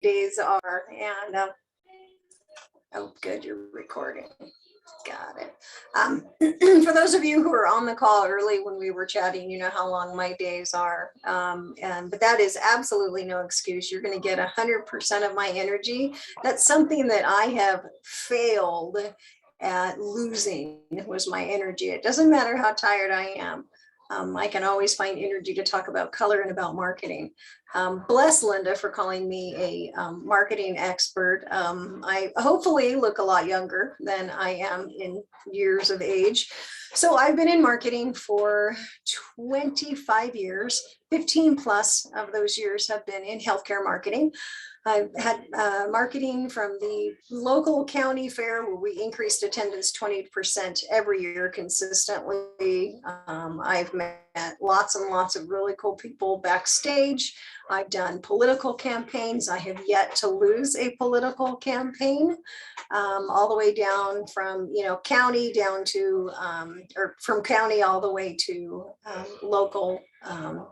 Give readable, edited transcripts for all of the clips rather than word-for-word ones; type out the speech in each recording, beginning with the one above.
days are. And oh, good, you're recording. Got it. For those of you who were on the call early when we were chatting, you know how long my days are. But that is absolutely no excuse. You're going to get 100% of my energy. That's something that I have failed at losing, was my energy. It doesn't matter how tired I am. I can always find energy to talk about color and about marketing. Bless Linda for calling me a marketing expert. I hopefully look a lot younger than I am in years of age. So I've been in marketing for 25 years, 15 plus of those years have been in healthcare marketing. I've had marketing from the local county fair where we increased attendance 20% every year consistently. I've met lots and lots of really cool people backstage. I've done political campaigns. I have yet to lose a political campaign, all the way down from, county down to, or from county all the way to local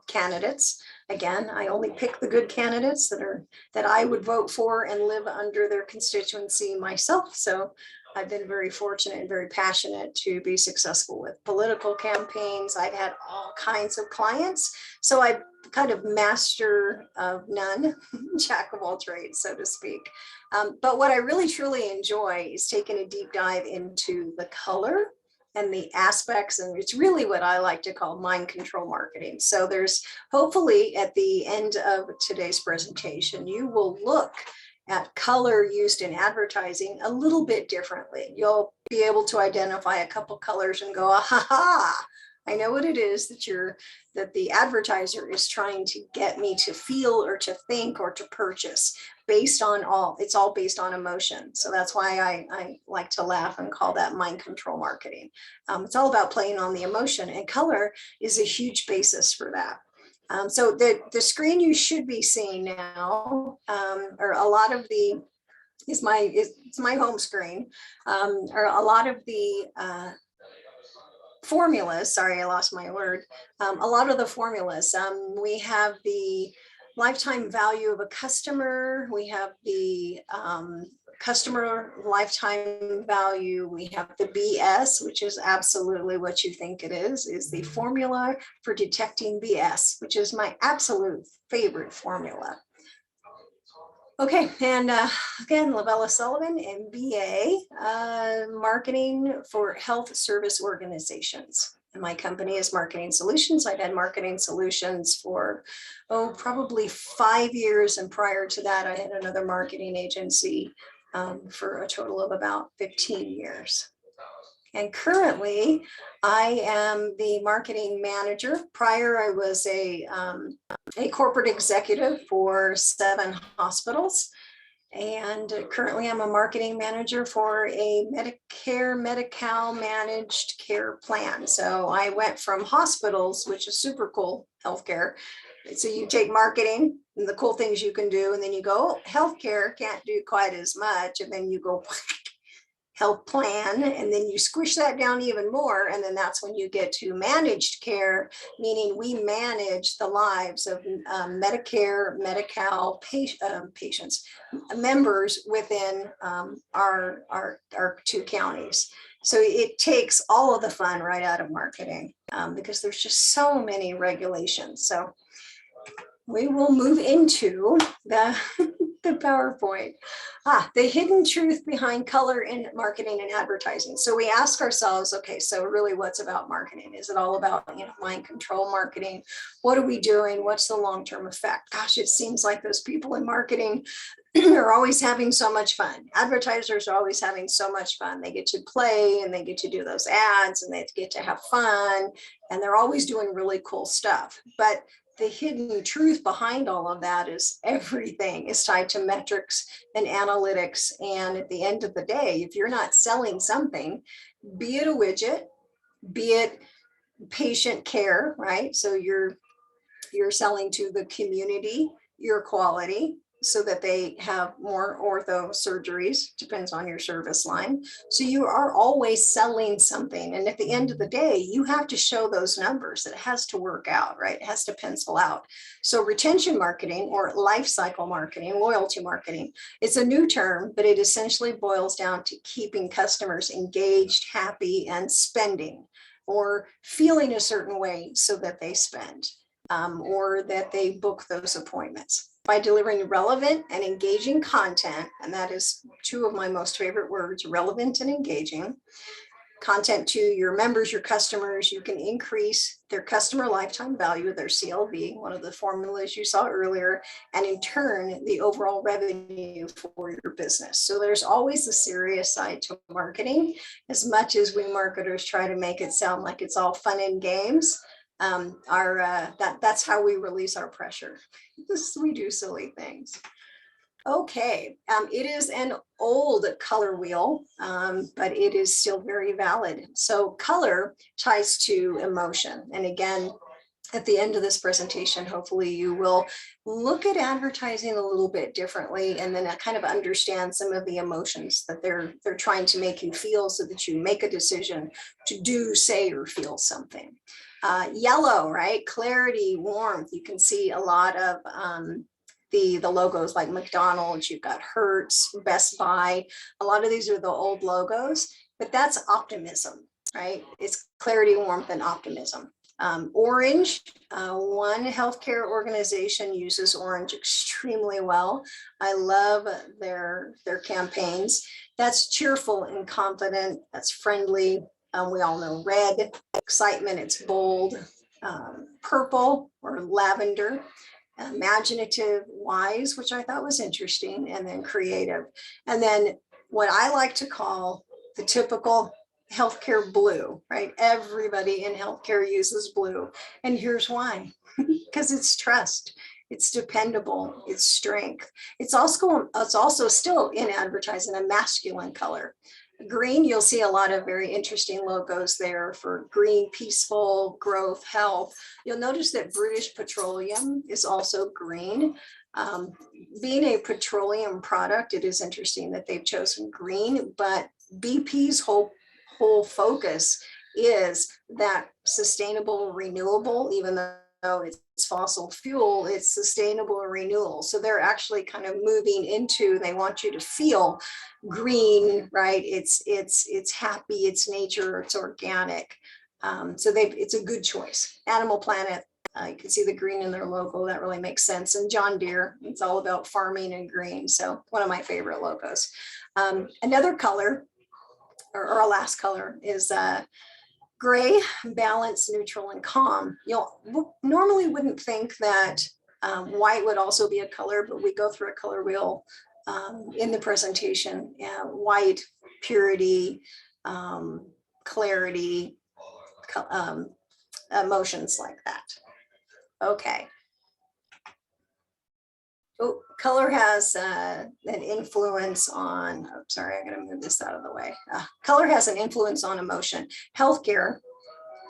candidates. Again, I only pick the good candidates that I would vote for and live under their constituency myself. So I've been very fortunate and very passionate to be successful with political campaigns. I've had all kinds of clients. So I kind of master of none, jack of all trades, so to speak. But what I really truly enjoy is taking a deep dive into the color and the aspects, and it's really what I like to call mind control marketing. So there's hopefully at the end of today's presentation, you will look at color used in advertising a little bit differently. You'll be able to identify a couple colors and go, aha, I know what it is that the advertiser is trying to get me to feel or to think or to purchase it's all based on emotion. So that's why I like to laugh and call that mind control marketing. It's all about playing on the emotion, and color is a huge basis for that. So the screen you should be seeing now, or a lot of the, it's my home screen, or a lot of the formulas, sorry, I lost my word. A lot of the formulas, we have the lifetime value of a customer. We have the customer lifetime value. We have the BS, which is absolutely what you think it is the formula for detecting BS, which is my absolute favorite formula. Okay, and again, Lavella Sullivan, MBA, marketing for health service organizations. And my company is Marketing Solutions. I've had Marketing Solutions for, probably 5 years. And prior to that, I had another marketing agency for a total of about 15 years. And currently, I am the marketing manager. Prior, I was a corporate executive for 7 hospitals. And currently, I'm a marketing manager for a Medicare, Medi-Cal managed care plan. So I went from hospitals, which is super cool, healthcare. So you take marketing and the cool things you can do, and then you go, healthcare can't do quite as much. And then you go health plan, and then you squish that down even more, and then that's when you get to managed care, meaning we manage the lives of Medicare, Medi-Cal patients, members within our 2 counties. So it takes all of the fun right out of marketing because there's just so many regulations. So we will move into the PowerPoint. The hidden truth behind color in marketing and advertising. So we ask ourselves, okay, so really what's about marketing? Is it all about mind control marketing? What are we doing? What's the long-term effect? Gosh, it seems like those people in marketing are always having so much fun. Advertisers are always having so much fun. They get to play and they get to do those ads and they get to have fun, and they're always doing really cool stuff. But the hidden truth behind all of that is everything is tied to metrics and analytics. And at the end of the day, if you're not selling something, be it a widget, be it patient care, right? So you're selling to the community, your quality, so that they have more ortho surgeries, depends on your service line. So you are always selling something. And at the end of the day, you have to show those numbers. It has to work out, right? It has to pencil out. So retention marketing or life cycle marketing, loyalty marketing, it's a new term, but it essentially boils down to keeping customers engaged, happy, and spending, or feeling a certain way so that they spend, or that they book those appointments. By delivering relevant and engaging content, and that is two of my most favorite words, relevant and engaging content to your members, your customers, you can increase their customer lifetime value, their CLV, one of the formulas you saw earlier, and in turn, the overall revenue for your business. So there's always a serious side to marketing. As much as we marketers try to make it sound like it's all fun and games, that's how we release our pressure. We do silly things. Okay, it is an old color wheel, but it is still very valid. So color ties to emotion. And again, at the end of this presentation, hopefully you will look at advertising a little bit differently and then kind of understand some of the emotions that they're trying to make you feel so that you make a decision to do, say, or feel something. Yellow, right? Clarity, warmth. You can see a lot of the logos like McDonald's, you've got Hertz, Best Buy. A lot of these are the old logos, but that's optimism, right? It's clarity, warmth, and optimism. Orange, one healthcare organization uses orange extremely well. I love their campaigns. That's cheerful and confident. That's friendly. We all know red, excitement, it's bold. Purple or lavender, imaginative, wise, which I thought was interesting, and then creative. And then what I like to call the typical healthcare blue, right? Everybody in healthcare uses blue. And here's why, because it's trust, it's dependable, it's strength. It's also still in advertising a masculine color. Green, you'll see a lot of very interesting logos there for green, peaceful, growth, health. You'll notice that British Petroleum is also green. Being a petroleum product, it is interesting that they've chosen green, but BP's whole focus is that sustainable, renewable, even though it's fossil fuel, it's sustainable and renewal. So they're actually kind of moving into, they want you to feel green, right? It's happy, it's nature, it's organic. So it's a good choice. Animal Planet, you can see the green in their logo. That really makes sense. And John Deere, it's all about farming and green. So one of my favorite logos. Another color, or our last color, is gray, balanced, neutral, and calm. You'll normally wouldn't think that white would also be a color, but we go through a color wheel in the presentation. White, purity, clarity, emotions like that. Okay. Oh, color has an influence on, oh, sorry, I gotta move this out of the way. Color has an influence on emotion. Healthcare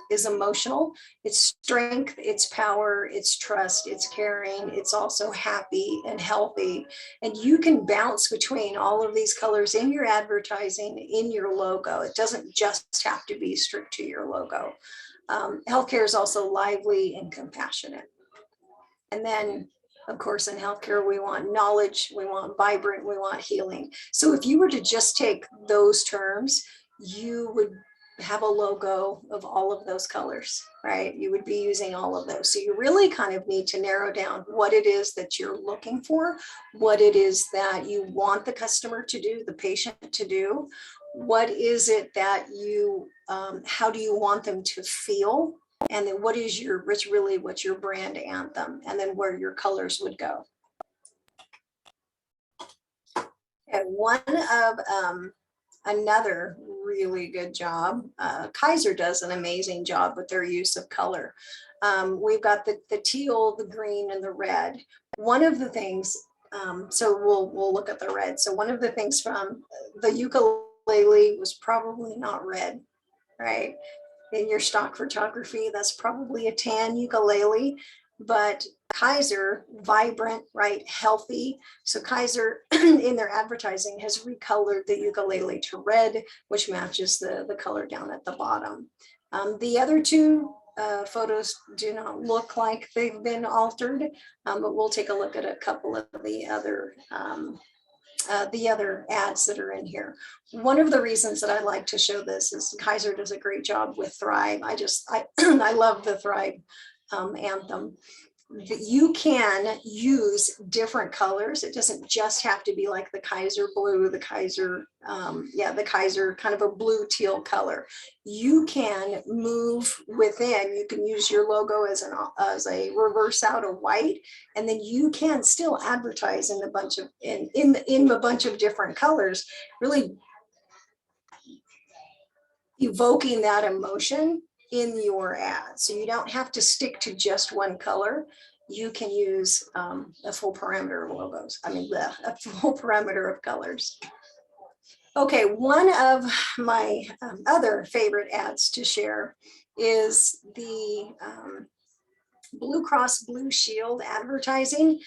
is emotional. It's strength, it's power, it's trust, it's caring, it's also happy and healthy. And you can bounce between all of these colors in your advertising, in your logo. It doesn't just have to be strict to your logo. Healthcare is also lively and compassionate. And then, of course, in healthcare, we want knowledge, we want vibrant, we want healing. So if you were to just take those terms, you would have a logo of all of those colors, right? You would be using all of those. So you really kind of need to narrow down what it is that you're looking for, what it is that you want the customer to do, the patient to do. What is it that you, how do you want them to feel? And then what's your brand anthem, and then where your colors would go. And one of another really good job, Kaiser does an amazing job with their use of color. We've got the teal, the green, and the red. One of the things, so we'll look at the red. So one of the things from the ukulele was probably not red, right? In your stock photography, that's probably a tan ukulele, but Kaiser, vibrant, right, healthy. So Kaiser in their advertising has recolored the ukulele to red, which matches the color down at the bottom. The other two photos do not look like they've been altered, but we'll take a look at a couple of the other ads that are in here. One of the reasons that I like to show this is Kaiser does a great job with Thrive. I love the Thrive anthem. You can use different colors. It doesn't just have to be like the Kaiser blue, the Kaiser, the Kaiser kind of a blue teal color. You can move within, you can use your logo as a reverse out of white, and then you can still advertise in a bunch of different colors, really evoking that emotion in your ad. So you don't have to stick to just one color. You can use a full parameter of logos. A full parameter of colors. Okay, one of my other favorite ads to share is the Blue Cross Blue Shield advertising.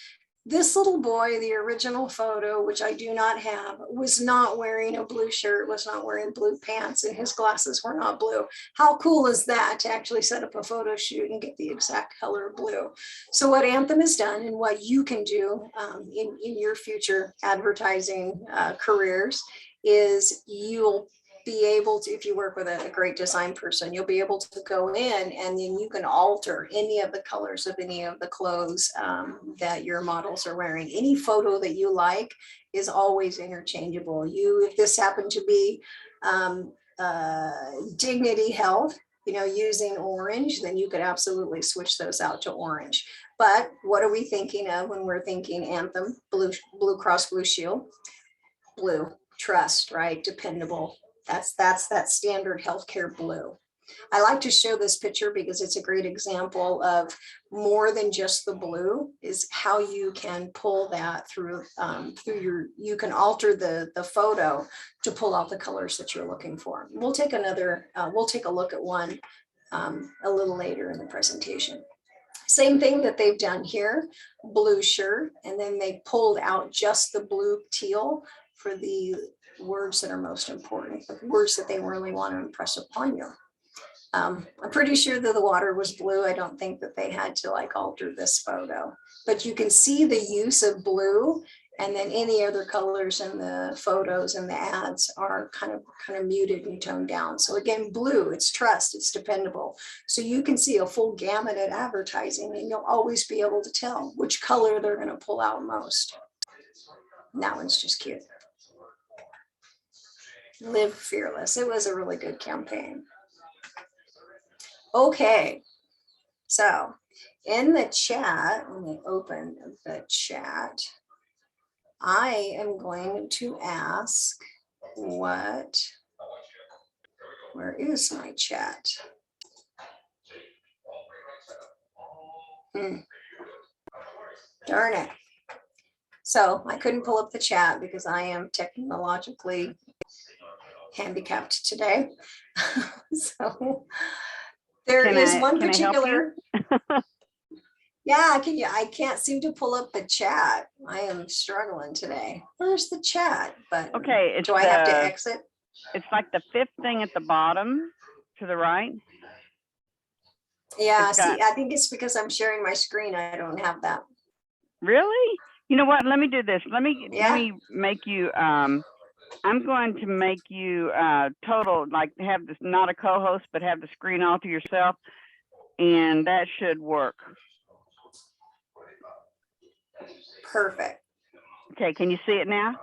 This little boy, the original photo, which I do not have, was not wearing a blue shirt, was not wearing blue pants, and his glasses were not blue. How cool is that to actually set up a photo shoot and get the exact color blue? So what Anthem has done and what you can do in your future advertising careers is you'll be able to, if you work with a great design person, you'll be able to go in and then you can alter any of the colors of any of the clothes that your models are wearing. Any photo that you like is always interchangeable. If this happened to be Dignity Health, using orange, then you could absolutely switch those out to orange. But what are we thinking of when we're thinking Anthem, Blue Cross Blue Shield? Blue, trust, right? Dependable. That's that standard healthcare blue. I like to show this picture because it's a great example of more than just the blue, is how you can pull that through you can alter the photo to pull out the colors that you're looking for. We'll take a look at one a little later in the presentation. Same thing that they've done here, blue shirt, and then they pulled out just the blue teal for the words that are most important, the words that they really want to impress upon you. I'm pretty sure that the water was blue. I don't think that they had to alter this photo, but you can see the use of blue, and then any other colors in the photos and the ads are kind of muted and toned down. So again, blue, it's trust, it's dependable. So you can see a full gamut at advertising, and you'll always be able to tell which color they're going to pull out most. And that one's just cute. Live Fearless. It was a really good campaign. Okay, so in the chat, let me open the chat. I am going to ask where is my chat? Darn it. So I couldn't pull up the chat because I am technologically handicapped today. So there is one particular. Yeah, I can't seem to pull up the chat. I am struggling today. Where's the chat button? Okay, do I have to exit? It's like the fifth thing at the bottom to the right. Yeah, I think it's because I'm sharing my screen. I don't have that. Really? You know what? Let me do this. Let me make you. I'm going to make you total, have this, not a co-host, but have the screen all to yourself, and that should work. Perfect. Okay, can you see it now?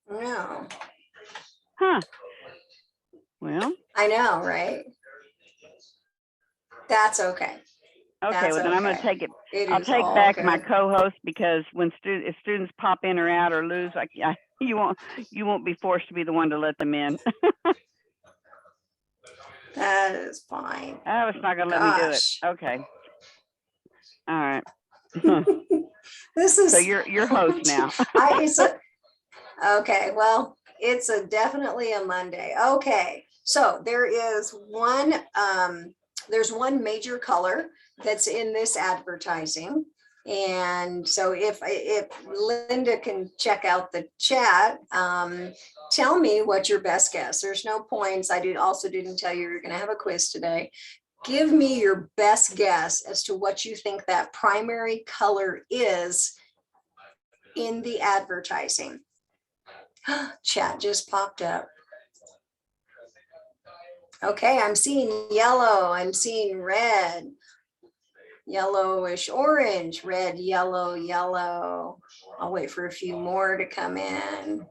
No. Huh. Well. I know, right? That's okay. Okay, well then I'm going to take it. I'll take back my co-host, because when if students pop in or out or lose, you won't be forced to be the one to let them in. That is fine. Oh, it's not going to let me do it. Okay. All right. This is so you're host now. Okay, well, It's a definitely a Monday. Okay, so there's one major color that's in this advertising. And so if Linda can check out the chat, tell me what your best guess. There's no points. I didn't tell you you're going to have a quiz today. Give me your best guess as to what you think that primary color is in the advertising. Chat just popped up. Okay, I'm seeing yellow, I'm seeing red, yellowish orange, red, yellow, yellow. I'll wait for a few more to come in.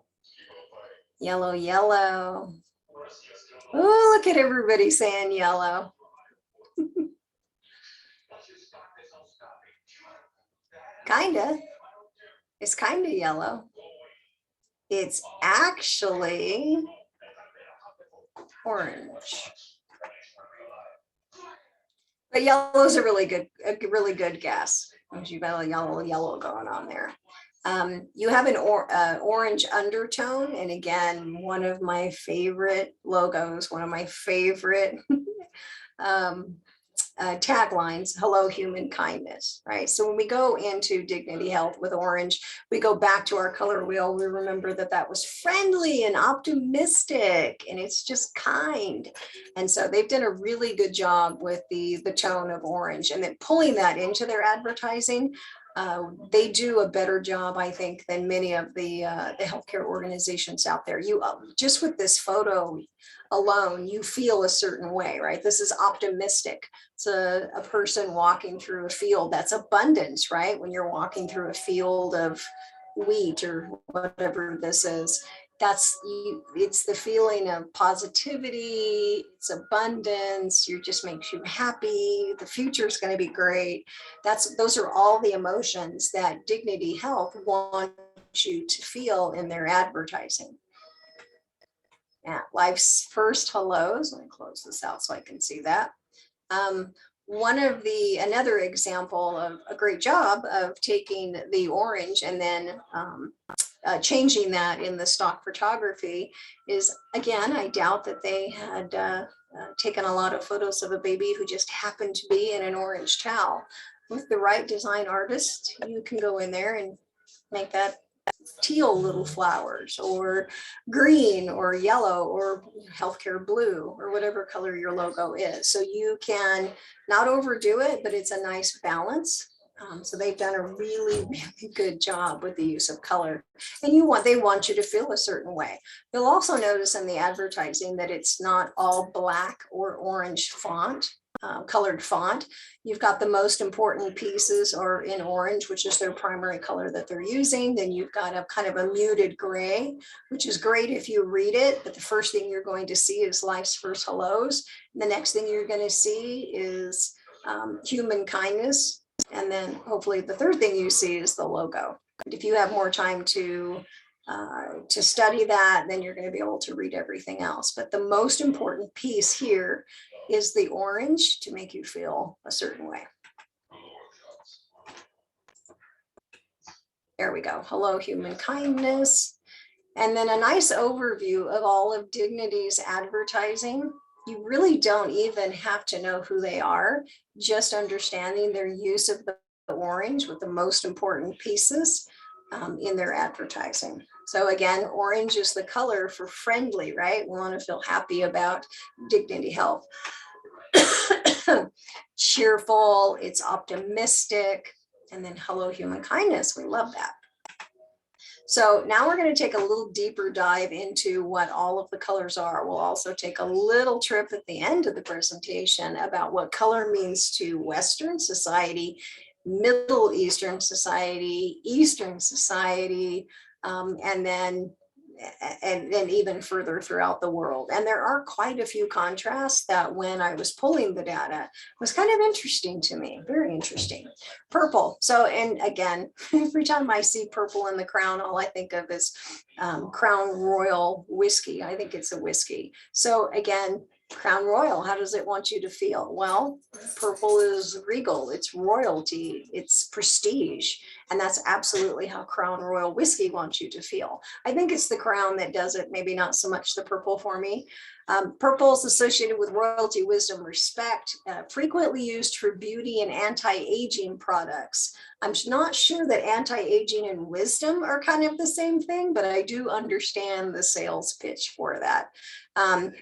Yellow, yellow. Oh, look at everybody saying yellow. Kinda. It's kind of yellow. It's actually orange. But yellow is a really good guess. You've got a yellow going on there. You have an orange undertone, and again, one of my favorite logos, one of my favorite taglines, hello human kindness, right? So when we go into Dignity Health with orange, we go back to our color wheel. We remember that was friendly and optimistic, and it's just kind. And so they've done a really good job with the tone of orange, and then pulling that into their advertising. They do a better job, I think, than many of the healthcare organizations out there. You just with this photo alone, you feel a certain way, right? This is optimistic. It's a person walking through a field. That's abundance, right? When you're walking through a field of wheat or whatever this is, it's the feeling of positivity, it's abundance, just makes you happy, the future is going to be great. Those are all the emotions that Dignity Health wants you to feel in their advertising. Yeah, life's first hellos. Let me close this out so I can see that. Another example of a great job of taking the orange and then changing that in the stock photography is, again, I doubt that they had taken a lot of photos of a baby who just happened to be in an orange towel. With the right design artist, you can go in there and make that teal little flowers, or green or yellow or healthcare blue, or whatever color your logo is. So you can not overdo it, but it's a nice balance. So they've done a really, really good job with the use of color, and they want you to feel a certain way. You'll also notice in the advertising that it's not all black or orange colored font. You've got the most important pieces are in orange, which is their primary color that they're using. Then you've got a kind of a muted gray, which is great if you read it, but the first thing you're going to see is life's first hellos. And the next thing you're going to see is human kindness. And then hopefully the third thing you see is the logo. If you have more time to study that, then you're going to be able to read everything else. But the most important piece here is the orange to make you feel a certain way. There we go. Hello, human kindness. And then a nice overview of all of Dignity's advertising. You really don't even have to know who they are, just understanding their use of the orange with the most important pieces in their advertising. So again, orange is the color for friendly, right? We want to feel happy about Dignity Health. Cheerful, it's optimistic, and then hello, human kindness. We love that. So now we're going to take a little deeper dive into what all of the colors are. We'll also take a little trip at the end of the presentation about what color means to Western society, Middle Eastern society, Eastern society, and then even further throughout the world. And there are quite a few contrasts that when I was pulling the data was kind of interesting to me, very interesting. Purple. So, and again, every time I see purple in the crown, all I think of is Crown Royal whiskey. I think it's a whiskey. So again, Crown Royal, how does it want you to feel? Well, purple is regal, it's royalty, it's prestige. And that's absolutely how Crown Royal whiskey wants you to feel. I think it's the Crown that does it, maybe not so much the purple for me. Purple is associated with royalty, wisdom, respect, frequently used for beauty and anti-aging products. I'm not sure that anti-aging and wisdom are kind of the same thing, but I do understand the sales pitch for that.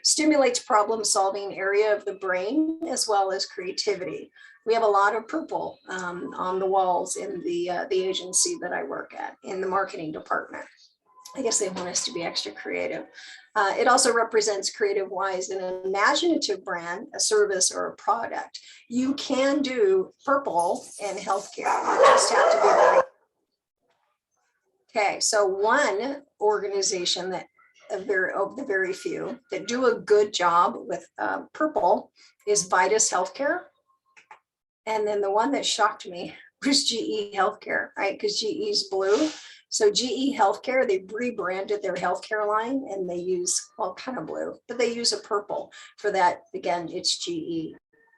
Stimulates problem-solving area of the brain as well as creativity. We have a lot of purple on the walls in the agency that I work at in the marketing department. I guess they want us to be extra creative. It also represents creative wise and an imaginative brand, a service or a product. You can do purple in healthcare. You just have to be very. Okay, so one organization that of the very few that do a good job with purple is Vitus Healthcare. And then the one that shocked me was GE Healthcare, right? Because GE is blue. So GE Healthcare, they rebranded their healthcare line and they use, well, kind of blue, but they use a purple for that. Again, it's GE.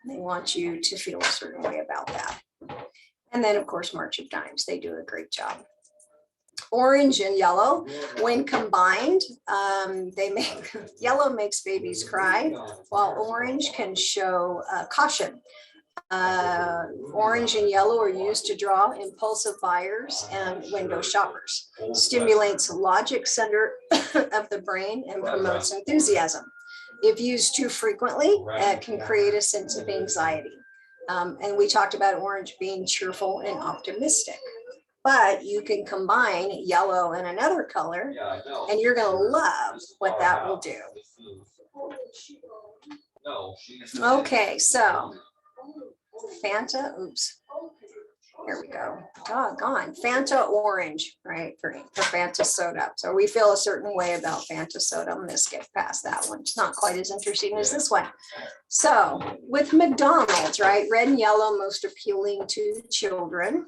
They want you to feel a certain way about that. And then of course, March of Dimes, they do a great job. Orange and yellow, when combined, they make, yellow makes babies cry, while orange can show caution. Orange and yellow are used to draw impulsive buyers and window shoppers, stimulates logic center of the brain and promotes enthusiasm. If used too frequently, it can create a sense of anxiety. And we talked about orange being cheerful and optimistic. But you can combine yellow and another color, and you're going to love what that will do. Okay, so Fanta, oops, here we go. Doggone, Fanta orange, right, for Fanta soda. So we feel a certain way about Fanta soda. I'm going to skip past that one. It's not quite as interesting as this one. So with McDonald's, right, red and yellow most appealing to children.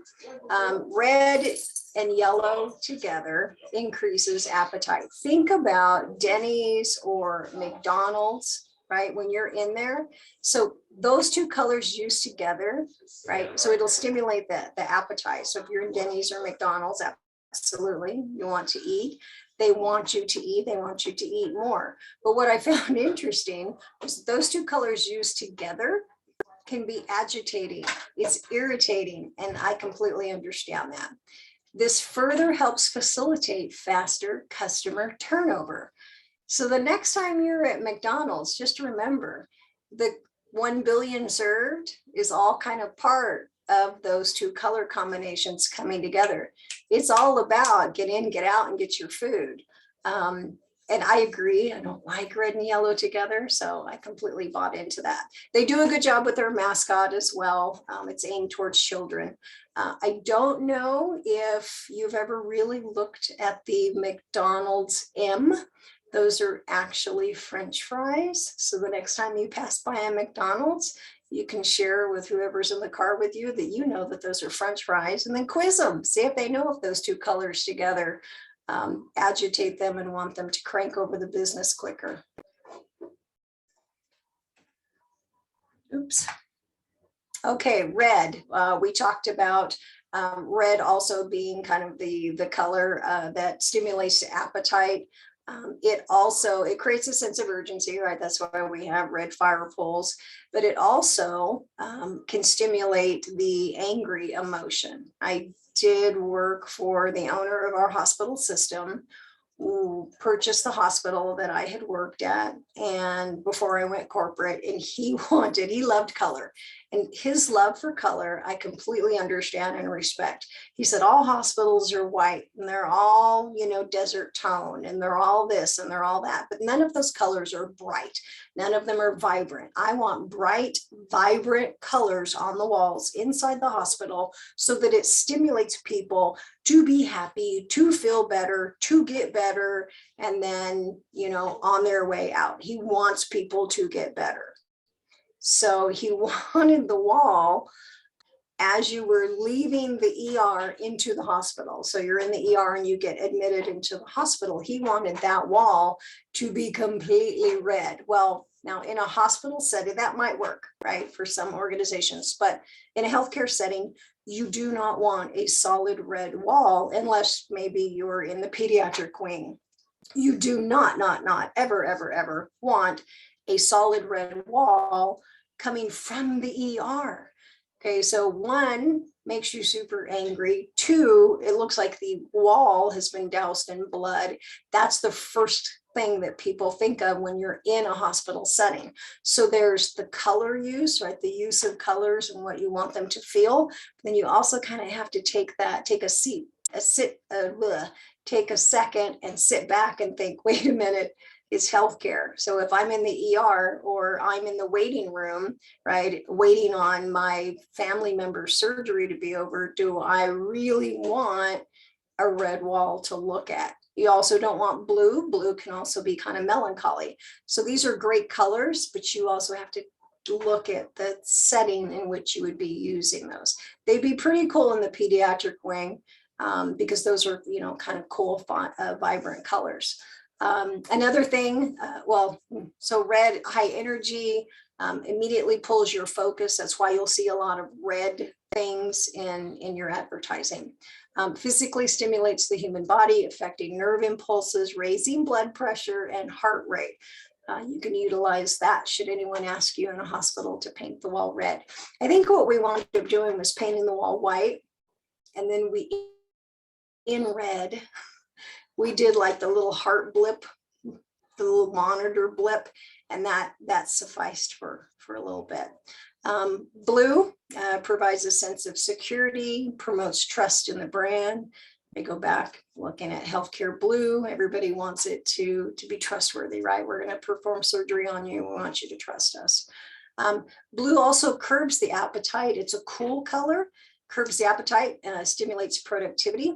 Red and yellow together increases appetite. Think about Denny's or McDonald's, right, when you're in there. So those two colors used together, right, so it'll stimulate the appetite. So if you're in Denny's or McDonald's, absolutely, you want to eat. They want you to eat, they want you to eat more. But what I found interesting was those two colors used together can be agitating, it's irritating, and I completely understand that. This further helps facilitate faster customer turnover. So the next time you're at McDonald's, just remember the 1 billion served is all kind of part of those two color combinations coming together. It's all about get in, get out, and get your food. And I agree, I don't like red and yellow together, so I completely bought into that. They do a good job with their mascot as well. It's aimed towards children. I don't know if you've ever really looked at the McDonald's M. Those are actually French fries. So the next time you pass by a McDonald's, you can share with whoever's in the car with you that you know that those are French fries, and then quiz them. See if they know if those two colors together agitate them and want them to crank over the business quicker. Oops. Okay, red. We talked about red also being kind of the color that stimulates the appetite. It creates a sense of urgency, right? That's why we have red fire poles, but it also can stimulate the angry emotion. I did work for the owner of our hospital system who purchased the hospital that I had worked at, and before I went corporate, and he loved color, and his love for color, I completely understand and respect. He said, all hospitals are white and they're all, desert tone, and they're all this and they're all that, but none of those colors are bright. None of them are vibrant. I want bright, vibrant colors on the walls inside the hospital so that it stimulates people to be happy, to feel better, to get better, and then, on their way out. He wants people to get better. So he wanted the wall as you were leaving the ER into the hospital. So you're in the ER and you get admitted into the hospital. He wanted that wall to be completely red. Well, Now, in a hospital setting, that might work, right, for some organizations, but in a healthcare setting, you do not want a solid red wall unless maybe you're in the pediatric wing. You do not ever, ever, ever want a solid red wall coming from the ER. Okay, so one, makes you super angry. Two, it looks like the wall has been doused in blood. That's the first thing that people think of when you're in a hospital setting. So there's the color use, right? The use of colors and what you want them to feel. Then you also kind of have to take a second and sit back and think, wait a minute, it's healthcare. So if I'm in the ER or I'm in the waiting room, right, waiting on my family member's surgery to be over, do I really want a red wall to look at? You also don't want blue. Blue can also be kind of melancholy. So these are great colors, but you also have to look at the setting in which you would be using those. They'd be pretty cool in the pediatric wing because those are, kind of cool, vibrant colors. Another thing, so red, high energy, immediately pulls your focus. That's why you'll see a lot of red things in your advertising. Physically stimulates the human body, affecting nerve impulses, raising blood pressure and heart rate. You can utilize that should anyone ask you in a hospital to paint the wall red. I think what we wound up doing was painting the wall white, and then in red, we did like the little heart blip, the little monitor blip, and that sufficed for a little bit. Blue provides a sense of security, promotes trust in the brand. I go back looking at healthcare blue. Everybody wants it to be trustworthy, right? We're going to perform surgery on you. We want you to trust us. Blue also curbs the appetite. It's a cool color, curbs the appetite, stimulates productivity.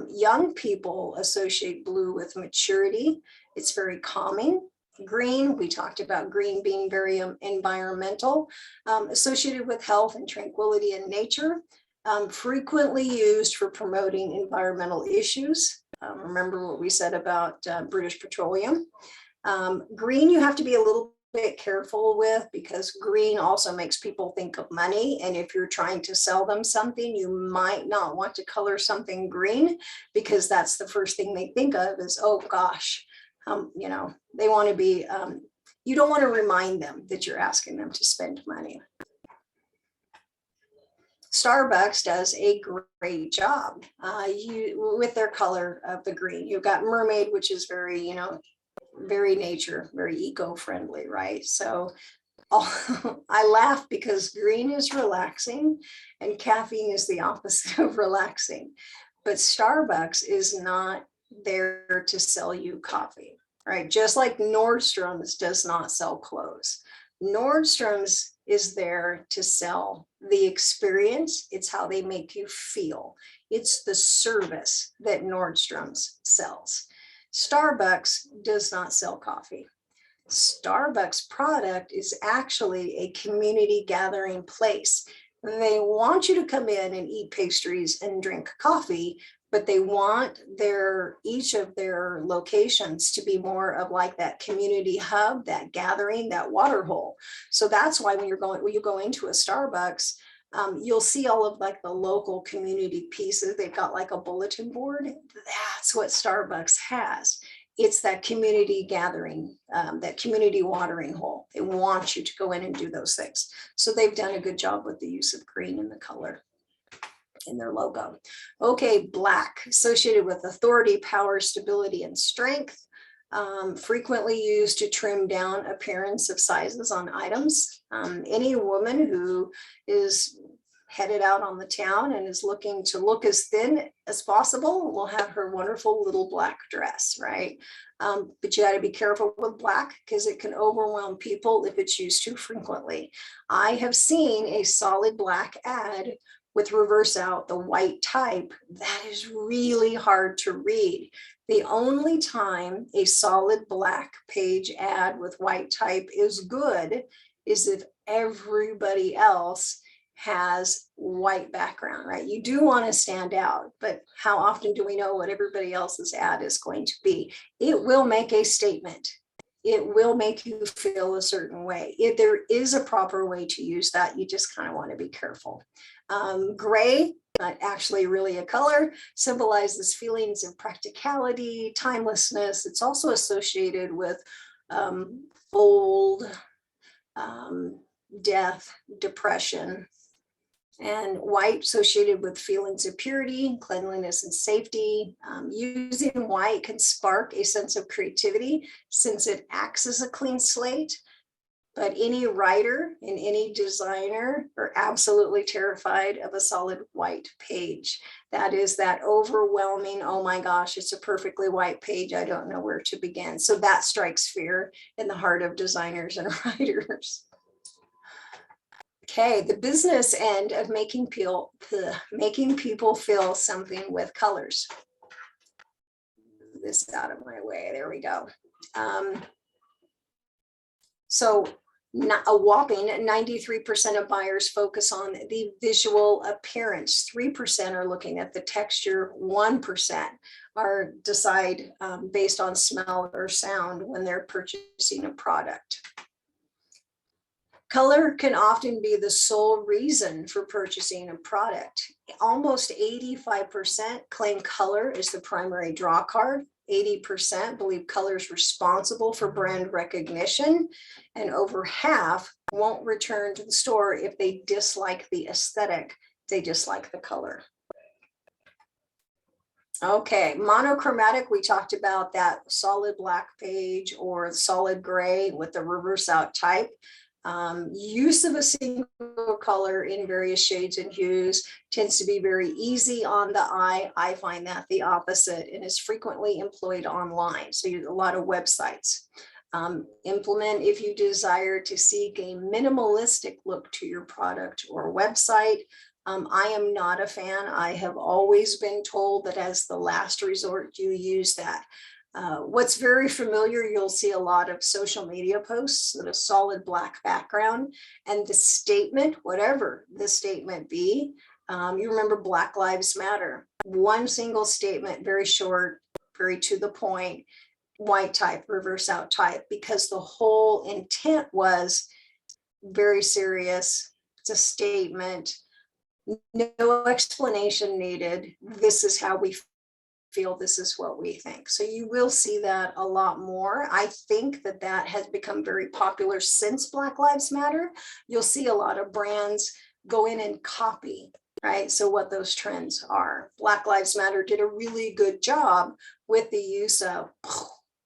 Young people associate blue with maturity. It's very calming. Green, we talked about green being very environmental, associated with health and tranquility in nature, frequently used for promoting environmental issues. Remember what we said about British Petroleum. Green, you have to be a little bit careful with, because green also makes people think of money. And if you're trying to sell them something, you might not want to color something green, because that's the first thing they think of is, oh gosh, they want to be, you don't want to remind them that you're asking them to spend money. Starbucks does a great job with their color of the green. You've got mermaid, which is very, very nature, very eco-friendly, right? So I laugh because green is relaxing and caffeine is the opposite of relaxing. But Starbucks is not there to sell you coffee, right? Just like Nordstrom's does not sell clothes. Nordstrom's is there to sell the experience. It's how they make you feel. It's the service that Nordstrom's sells. Starbucks does not sell coffee. Starbucks product is actually a community gathering place. They want you to come in and eat pastries and drink coffee, but they want each of their locations to be more of like that community hub, that gathering, that water hole. So that's why when you go into a Starbucks, you'll see all of like the local community pieces. They've got like a bulletin board. That's what Starbucks has. It's that community gathering, that community watering hole. They want you to go in and do those things. So they've done a good job with the use of green in the color in their logo. Okay, black, associated with authority, power, stability, and strength. Frequently used to trim down appearance of sizes on items. Any woman who is headed out on the town and is looking to look as thin as possible will have her wonderful little black dress, right? But you got to be careful with black because it can overwhelm people if it's used too frequently. I have seen a solid black ad with reverse out the white type. That is really hard to read. The only time a solid black page ad with white type is good is if everybody else has white background, right? You do want to stand out, but how often do we know what everybody else's ad is going to be? It will make a statement. it will make you feel a certain way. If there is a proper way to use that, you just kind of want to be careful. Gray, not actually really a color, symbolizes feelings of practicality, timelessness. It's also associated with old, death, depression. And white associated with feelings of purity, cleanliness, and safety. Using white can spark a sense of creativity since it acts as a clean slate. But any writer and any designer are absolutely terrified of a solid white page. That is that overwhelming, oh my gosh, it's a perfectly white page, I don't know where to begin. So that strikes fear in the heart of designers and writers. Okay, the business end of making people feel something with colors. Move this out of my way, there we go. So a whopping 93% of buyers focus on the visual appearance. 3% are looking at the texture. 1% are decide based on smell or sound when they're purchasing a product. Color can often be the sole reason for purchasing a product. Almost 85% claim color is the primary draw card. 80% believe color is responsible for brand recognition, and over half won't return to the store if they dislike the aesthetic, they dislike the color. Okay, monochromatic, we talked about that solid black page or solid gray with the reverse out type. Use of a single color in various shades and hues tends to be very easy on the eye. I find that the opposite and is frequently employed online. So a lot of websites. Implement if you desire to seek a minimalistic look to your product or website. I am not a fan. I have always been told that as the last resort, you use that. What's very familiar, you'll see a lot of social media posts with a solid black background and the statement, whatever the statement be, you remember Black Lives Matter. One single statement, very short, very to the point, white type, reverse out type, because the whole intent was very serious. It's a statement, no explanation needed. This is how we feel, this is what we think. So you will see that a lot more. I think that that has become very popular since Black Lives Matter. You'll see a lot of brands go in and copy, right? So what those trends are. Black Lives Matter did a really good job with the use of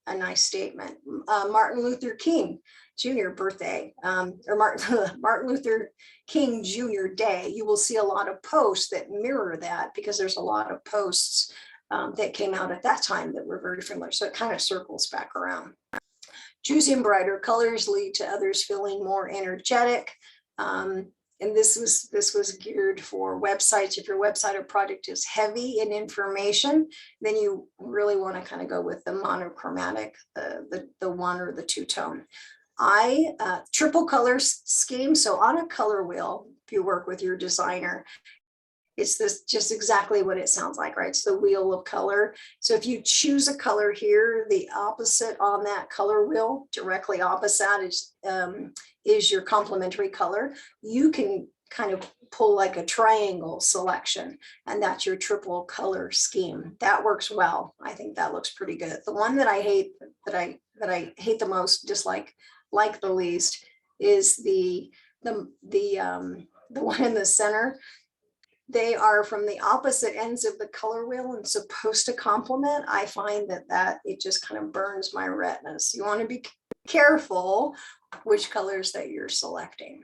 a nice statement. Martin Luther King Jr. birthday, or Martin Luther King Jr. Day. You will see a lot of posts that mirror that because there's a lot of posts that came out at that time that were very familiar. So it kind of circles back around. Choosing brighter colors lead to others feeling more energetic. And this was geared for websites. If your website or product is heavy in information, then you really want to kind of go with the monochromatic, the one or the two tone. Triple color scheme. So on a color wheel, if you work with your designer, it's this just exactly what it sounds like, right? It's the wheel of color. So if you choose a color here, the opposite on that color wheel, directly opposite is your complementary color. You can kind of pull like a triangle selection, and that's your triple color scheme. That works well. I think that looks pretty good. The one that I hate, that I hate the most, dislike like the least, is the one in the center. They are from the opposite ends of the color wheel and supposed to complement. I find that it just kind of burns my retinas. You want to be careful which colors that you're selecting.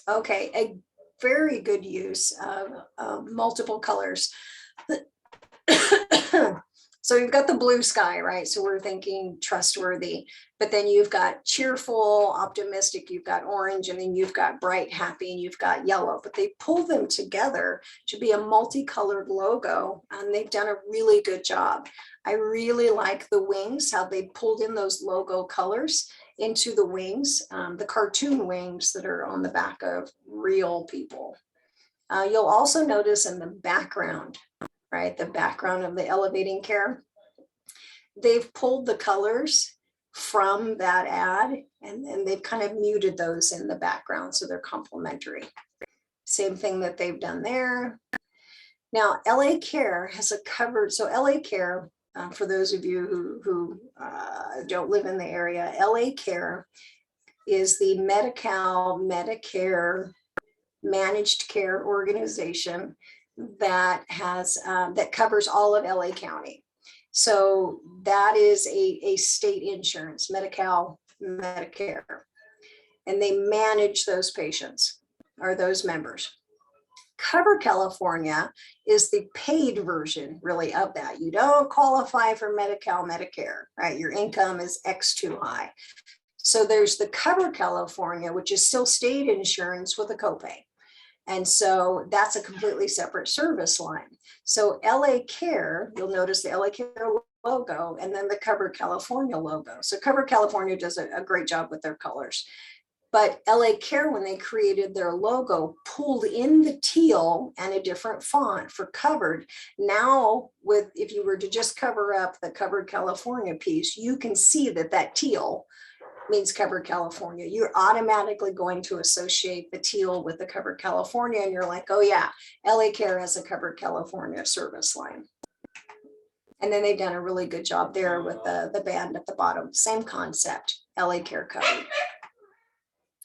Okay, a very good use of multiple colors. So you've got the blue sky, right? So we're thinking trustworthy, but then you've got cheerful, optimistic, you've got orange, and then you've got bright, happy, and you've got yellow, but they pull them together to be a multicolored logo, and they've done a really good job. I really like the wings, how they pulled in those logo colors into the wings, the cartoon wings that are on the back of real people. You'll also notice in the background, right? The background of the elevating care, they've pulled the colors from that ad, and then they've kind of muted those in the background, so they're complementary. Same thing that they've done there. Now, LA Care has a covered, so LA Care, for those of you who don't live in the area, LA Care is the Medi-Cal Medicare managed care organization that has that covers all of LA County. So that is a state insurance, Medi-Cal Medicare, and they manage those patients or those members. Cover California is the paid version really of that. You don't qualify for Medi-Cal Medicare, right? Your income is X too high. So there's the Cover California, which is still state insurance with a copay. And so that's a completely separate service line. So LA Care, you'll notice the LA Care logo and then the Cover California logo. So Cover California does a great job with their colors. But LA Care, when they created their logo, pulled in the teal and a different font for covered. Now, if you were to just cover up the Covered California piece, you can see that teal means Covered California. You're automatically going to associate the teal with the Covered California, and you're like, oh yeah, LA Care has a Covered California service line. And then they've done a really good job there with the band at the bottom. Same concept, LA Care Covered.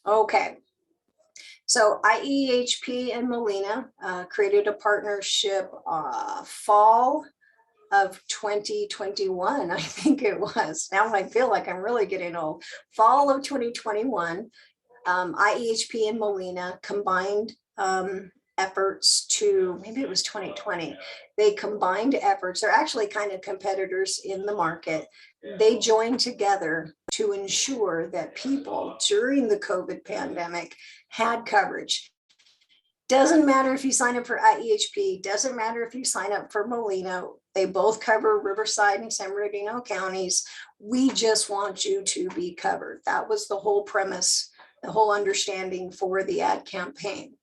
Okay, so IEHP and Molina created a partnership fall of 2021, I think it was. Now I feel like I'm really getting old. Fall of 2021, IEHP and Molina combined efforts to, maybe it was 2020, they combined efforts. They're actually kind of competitors in the market. They joined together to ensure that people during the COVID pandemic had coverage. Doesn't matter if you sign up for IEHP, doesn't matter if you sign up for Molina, they both cover Riverside and San Bernardino counties. We just want you to be covered. That was the whole premise, the whole understanding for the ad campaign.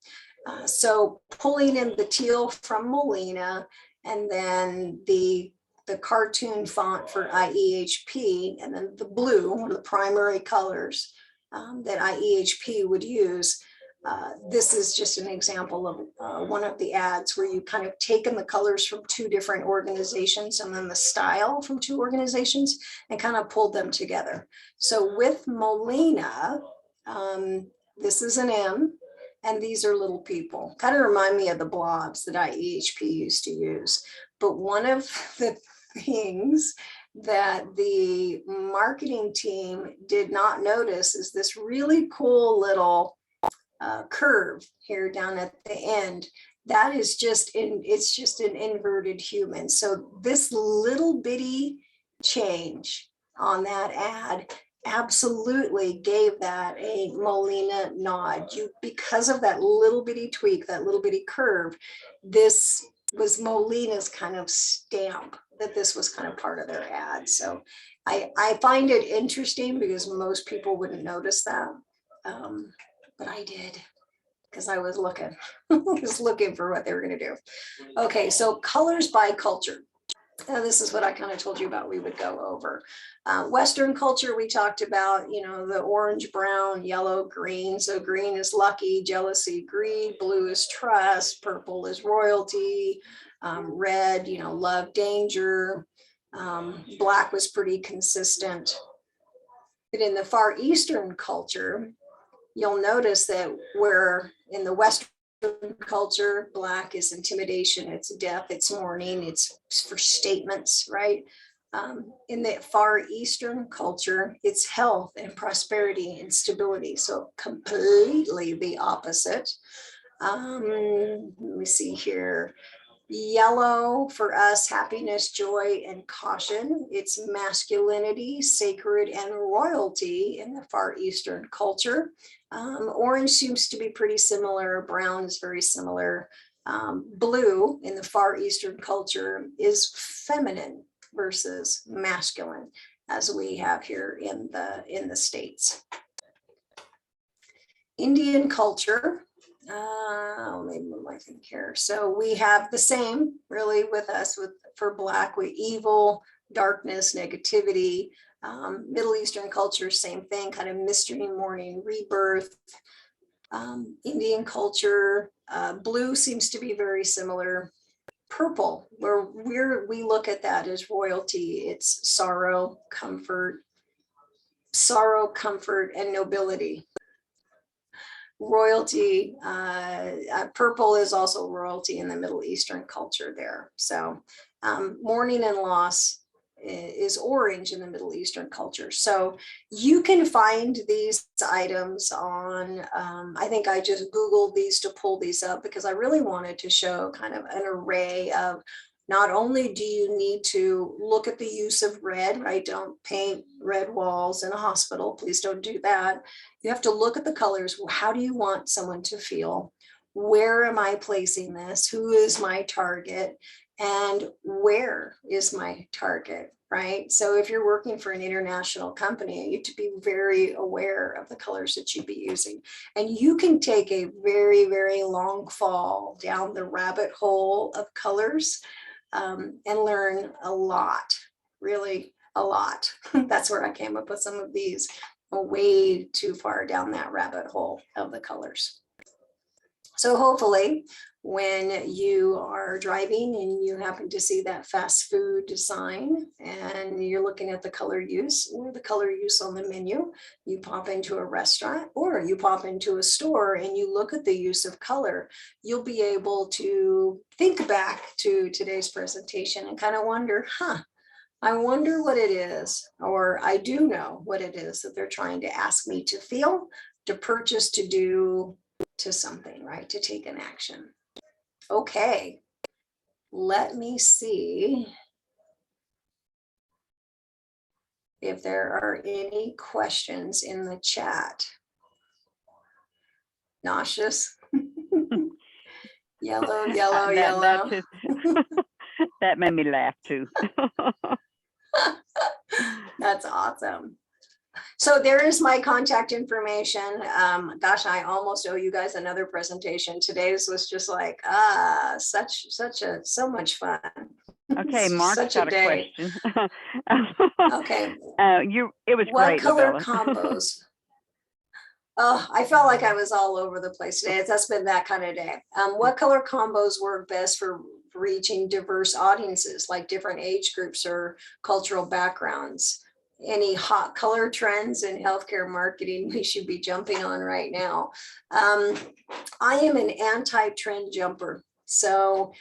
So pulling in the teal from Molina, and then the cartoon font for IEHP, and then the blue, one of the primary colors that IEHP would use. This is just an example of one of the ads where you kind of taken the colors from two different organizations and then the style from two organizations and kind of pulled them together. So with Molina, this is an M, and these are little people. Kind of remind me of the blobs that IEHP used to use. But one of the things that the marketing team did not notice is this really cool little curve here down at the end. That is it's just an inverted human. So this little bitty change on that ad absolutely gave that a Molina nod. Because of that little bitty tweak, that little bitty curve, this was Molina's kind of stamp that this was kind of part of their ad. So I find it interesting because most people wouldn't notice that. But I did, because I was looking, for what they were going to do. Okay, so colors by culture. Now, this is what I kind of told you about we would go over. Western culture, we talked about, the orange, brown, yellow, green. So green is lucky, jealousy, greed. Blue is trust. Purple is royalty. Red, love, danger. Black was pretty consistent. But in the Far Eastern culture, you'll notice that where in the Western culture, black is intimidation, it's death, it's mourning, it's for statements, right? In the Far Eastern culture, it's health and prosperity and stability. So completely the opposite. Let me see here. Yellow for us, happiness, joy, and caution. It's masculinity, sacred, and royalty in the Far Eastern culture. Orange seems to be pretty similar. Brown is very similar. Blue in the Far Eastern culture is feminine versus masculine, as we have here in the States. Indian culture. Let me move my thing here. So we have the same really with us for black, with evil, darkness, negativity. Middle Eastern culture, same thing, kind of mystery, mourning, rebirth. Indian culture, blue seems to be very similar. Purple, where we look at that as royalty, it's sorrow, comfort, and nobility. Royalty, purple is also royalty in the Middle Eastern culture there. So mourning and loss is orange in the Middle Eastern culture. So you can find these items on, I think I just Googled these to pull these up because I really wanted to show kind of an array of, not only do you need to look at the use of red, right? Don't paint red walls in a hospital. Please don't do that. You have to look at the colors. How do you want someone to feel? Where am I placing this? Who is my target? And where is my target, right? So if you're working for an international company, you have to be very aware of the colors that you'd be using. And you can take a very, very long fall down the rabbit hole of colors and learn a lot, really a lot. That's where I came up with some of these, way too far down that rabbit hole of the colors. So hopefully when you are driving and you happen to see that fast food sign and you're looking at the color use or the color use on the menu, you pop into a restaurant or you pop into a store and you look at the use of color, you'll be able to think back to today's presentation and kind of wonder, I wonder what it is, or I do know what it is that they're trying to ask me to feel, to purchase, to do, to something, right? To take an action. Okay, let me see if there are any questions in the chat. Nauseous. Yellow, yellow, yellow. That made me laugh too. That's awesome. So there is my contact information. Gosh, I almost owe you guys another presentation. Today's was just like, so much fun. Okay, Mark's got a question. Okay. It was what great. Color Lavella. combos? Oh, I felt like I was all over the place today. That's been that kind of day. What color combos work best for reaching diverse audiences, like different age groups or cultural backgrounds? Any hot color trends in healthcare marketing we should be jumping on right now? I am an anti-trend jumper. So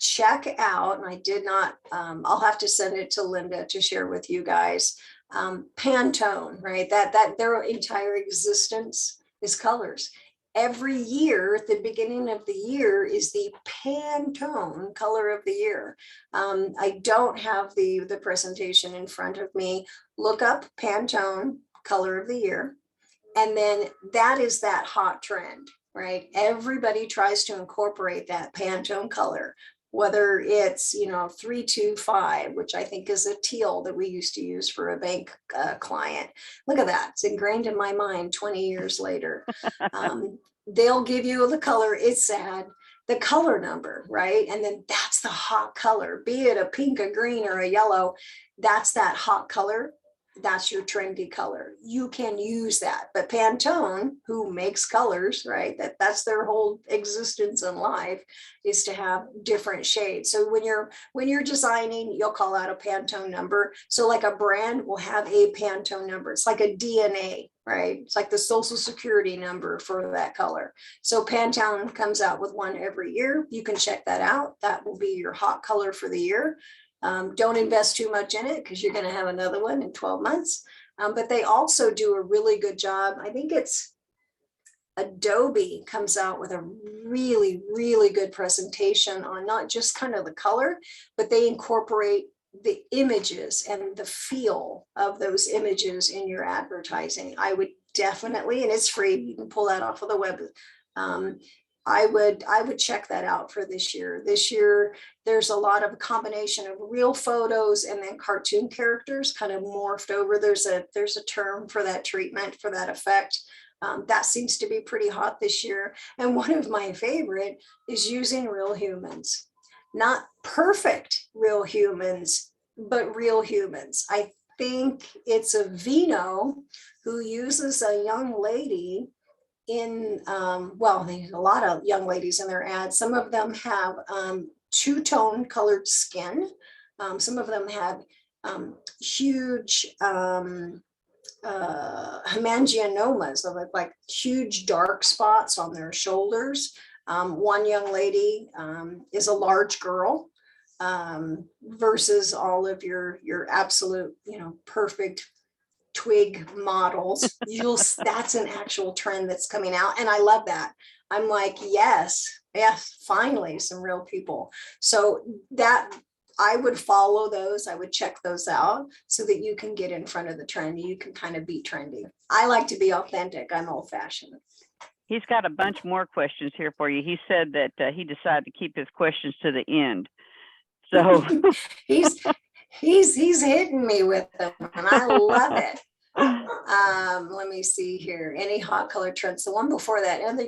check out, and I did not, I'll have to send it to Linda to share with you guys. Pantone, right? That their entire existence is colors. Every year at the beginning of the year is the Pantone color of the year. I don't have the presentation in front of me. Look up Pantone color of the year. And then that is that hot trend, right? Everybody tries to incorporate that Pantone color, whether it's, 325, which I think is a teal that we used to use for a bank client. Look at that. It's ingrained in my mind 20 years later. They'll give you the color. It's sad. The color number, right? And then that's the hot color, be it a pink, a green, or a yellow. That's that hot color. That's your trendy color. You can use that. But Pantone, who makes colors, right? That's their whole existence in life, is to have different shades. So when you're designing, you'll call out a Pantone number. So like a brand will have a Pantone number. It's like a DNA, right? It's like the social security number for that color. So Pantone comes out with one every year. You can check that out. That will be your hot color for the year. Don't invest too much in it because you're going to have another one in 12 months. But they also do a really good job. I think it's Adobe comes out with a really, really good presentation on not just kind of the color, but they incorporate the images and the feel of those images in your advertising. I would definitely, and it's free, you can pull that off of the web. I would check that out for this year. This year, there's a lot of a combination of real photos and then cartoon characters kind of morphed over. There's a term for that treatment, for that effect. That seems to be pretty hot this year. And one of my favorite is using real humans, not perfect real humans, but real humans. I think it's a Vino who uses a young lady in, well, there's a lot of young ladies in their ads. Some of them have two-tone colored skin. Some of them have huge hemangiomas, so like huge dark spots on their shoulders. One young lady is a large girl versus all of your absolute, perfect twig models. That's an actual trend that's coming out, and I love that. I'm like, yes, finally some real people. So that I would follow those. I would check those out so that you can get in front of the trend. You can kind of be trendy. I like to be authentic. I'm old fashioned. He's got a bunch more questions here for you. He said that he decided to keep his questions to the end. So he's hitting me with them, and I love it. Let me see here. Any hot color trends? The one before that, and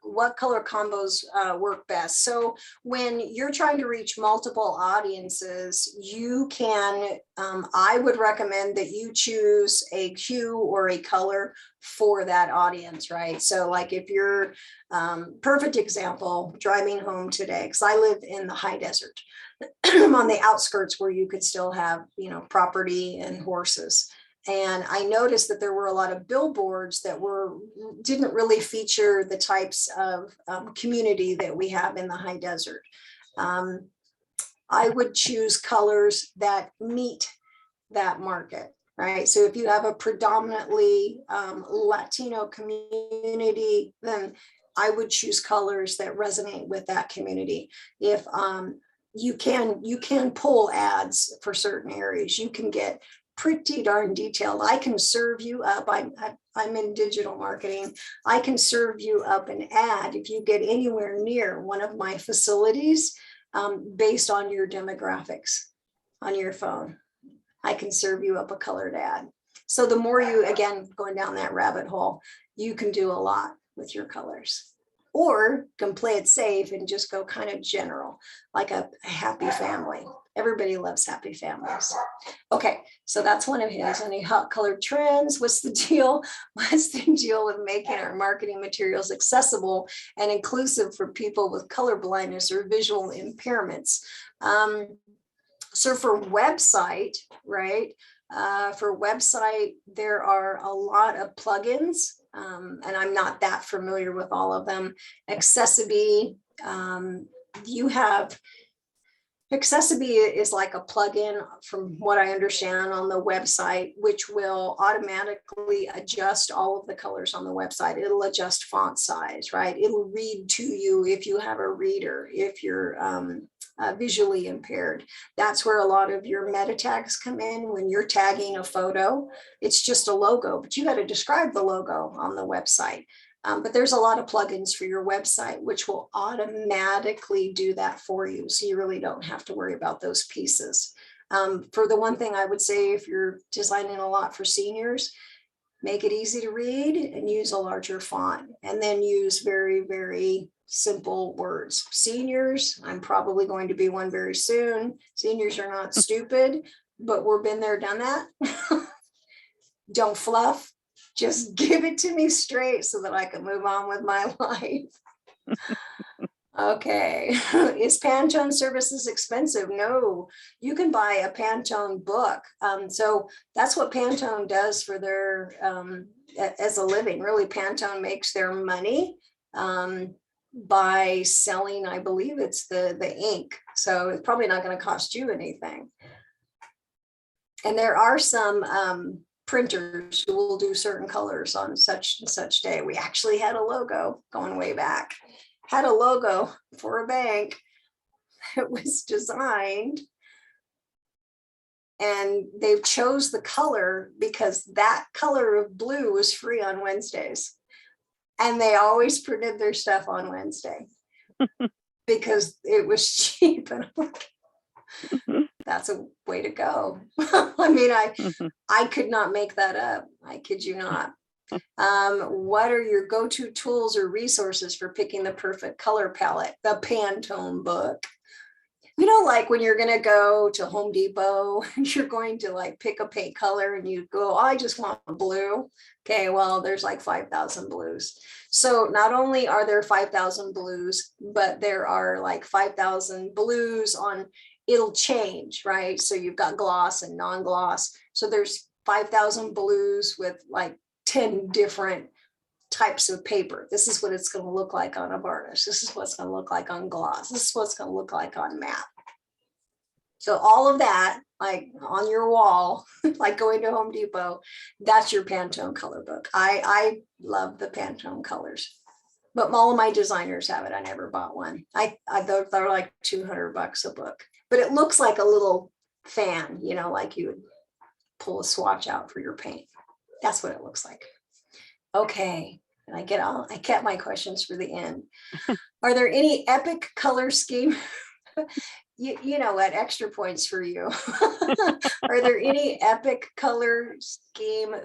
what color combos work best? So when you're trying to reach multiple audiences, you can, I would recommend that you choose a hue or a color for that audience, right? So like if you're, perfect example, driving home today, because I live in the high desert. I'm on the outskirts where you could still have, property and horses. And I noticed that there were a lot of billboards that didn't really feature the types of community that we have in the high desert. I would choose colors that meet that market, right? So if you have a predominantly Latino community, then I would choose colors that resonate with that community. If you can pull ads for certain areas, you can get pretty darn detailed. I can serve you up. I'm in digital marketing. I can serve you up an ad if you get anywhere near one of my facilities based on your demographics on your phone. I can serve you up a colored ad. So the more you, again, going down that rabbit hole, you can do a lot with your colors. Or can play it safe and just go kind of general, like a happy family. Everybody loves happy families. Okay, so that's one of his. Any hot colored trends? What's the deal? What's the deal with making our marketing materials accessible and inclusive for people with color blindness or visual impairments? So for website, right? For website, there are a lot of plugins. And I'm not that familiar with all of them. Accessibility, Accessibility is like a plugin, from what I understand, on the website, which will automatically adjust all of the colors on the website. It'll adjust font size, right? It'll read to you if you have a reader, if you're visually impaired. That's where a lot of your meta tags come in. When you're tagging a photo, it's just a logo, but you got to describe the logo on the website. But there's a lot of plugins for your website, which will automatically do that for you. So you really don't have to worry about those pieces. For the one thing I would say, if you're designing a lot for seniors, make it easy to read and use a larger font, and then use very, very simple words. Seniors, I'm probably going to be one very soon. Seniors are not stupid, but we've been there, done that. Don't fluff. Just give it to me straight so that I can move on with my life. Okay. Is Pantone services expensive? No, you can buy a Pantone book. So that's what Pantone does for their, as a living. Really, Pantone makes their money by selling, I believe it's the ink. So it's probably not going to cost you anything. And there are some printers who will do certain colors on such and such day. We actually had a logo going way back, had a logo for a bank that was designed, and they chose the color because that color of blue was free on Wednesdays. And they always printed their stuff on Wednesday because it was cheap. And I'm like, that's a way to go. I mean, I could not make that up. I kid you not. What are your go-to tools or resources for picking the perfect color palette? The Pantone book. You know, like when you're going to go to Home Depot, you're going to like pick a paint color and you go, oh, I just want blue. Okay, well, there's like 5,000 blues. So not only are there 5,000 blues, but there are like 5,000 blues on, it'll change, right? So you've got gloss and non-gloss. So there's 5,000 blues with like 10 different types of paper. This is what it's going to look like on a varnish. This is what's going to look like on gloss. This is what's going to look like on matte. So all of that, like on your wall, like going to Home Depot, that's your Pantone color book. I love the Pantone colors, but all of my designers have it. I never bought one. They're like $200 a book, but it looks like a little fan, you know, like you would pull a swatch out for your paint. That's what it looks like. Okay, and I kept my questions for the end. Are there any epic color scheme? You know what, extra points for you. Are there any epic color scheme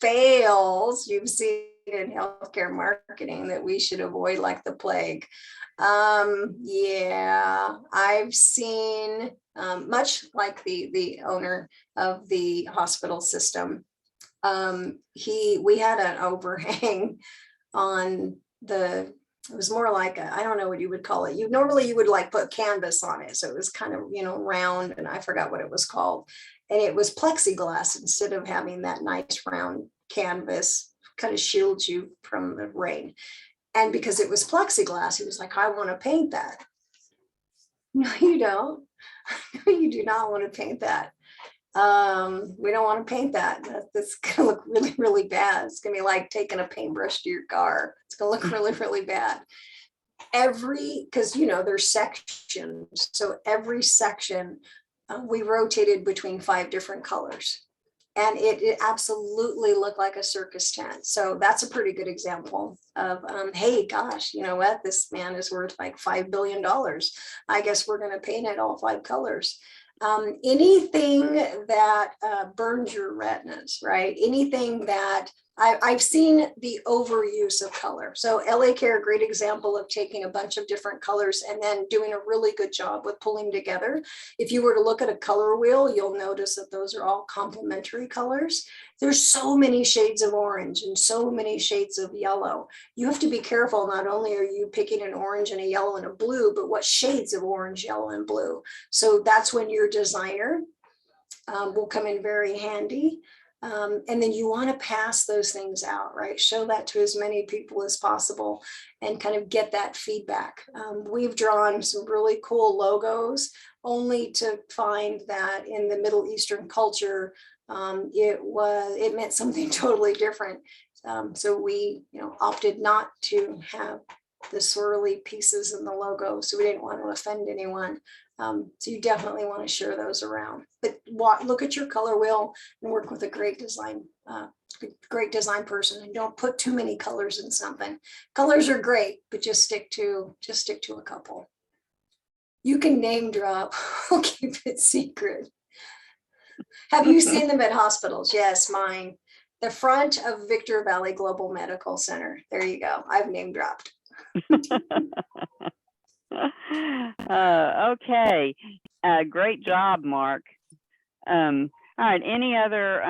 fails you've seen in healthcare marketing that we should avoid like the plague? Yeah, I've seen, much like the owner of the hospital system, we had an overhang on it was more like I don't know what you would call it. Normally you would like put canvas on it. So it was kind of, you know, round, and I forgot what it was called. And it was plexiglass instead of having that nice round canvas, kind of shields you from the rain. And because it was plexiglass, he was like, I want to paint that. No, you don't. You do not want to paint that. We don't want to paint that. That's gonna look really, really bad. It's gonna be like taking a paintbrush to your car. It's gonna look really, really bad. Because you know there's sections, so every section we rotated between 5 different colors, and it absolutely looked like a circus tent. So that's a pretty good example of hey, gosh, you know what? This man is worth like $5 billion. I guess we're gonna paint it all 5 colors. Anything that burns your retinas, right? Anything that I've seen the overuse of color. So LA Care, a great example of taking a bunch of different colors and then doing a really good job with pulling together. If you were to look at a color wheel, you'll notice that those are all complementary colors. There's so many shades of orange and so many shades of yellow. You have to be careful. Not only are you picking an orange and a yellow and a blue, but what shades of orange, yellow, and blue. So that's when your designer will come in very handy. And then you want to pass those things out, right? Show that to as many people as possible and kind of get that feedback. We've drawn some really cool logos only to find that in the Middle Eastern culture, it meant something totally different. So we, opted not to have the swirly pieces in the logo. So we didn't want to offend anyone. So you definitely want to share those around, but look at your color wheel and work with a great design person, and don't put too many colors in something. Colors are great, but just stick to a couple. You can name drop. I'll keep it secret. Have you seen them at hospitals? Yes, mine. The front of Victor Valley Global Medical Center. There you go. I've name dropped. Okay. Great job, Mark. All right. Any other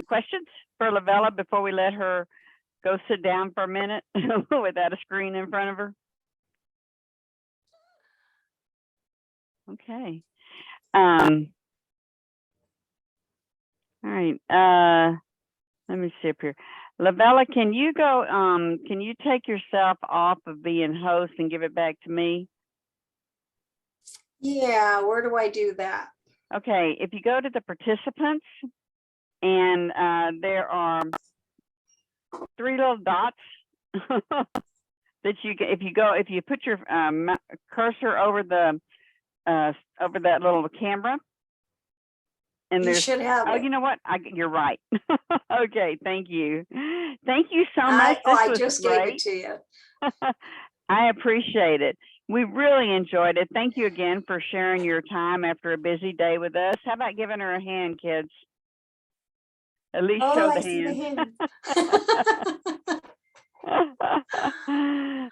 questions for Lavella before we let her go sit down for a minute without a screen in front of her? Okay. All right. Let me see up here. Lavella, can you go, can you take yourself off of being host and give it back to me? Yeah, where do I do that? Okay, if you go to the participants, and there are 3 little dots that if you put your cursor over over that little camera, and You should have it. you know what? You're right. Okay, thank you. Thank you so much. I just gave it to you. I appreciate it. We really enjoyed it. Thank you again for sharing your time after a busy day with us. How about giving her a hand, kids? At least show the hand.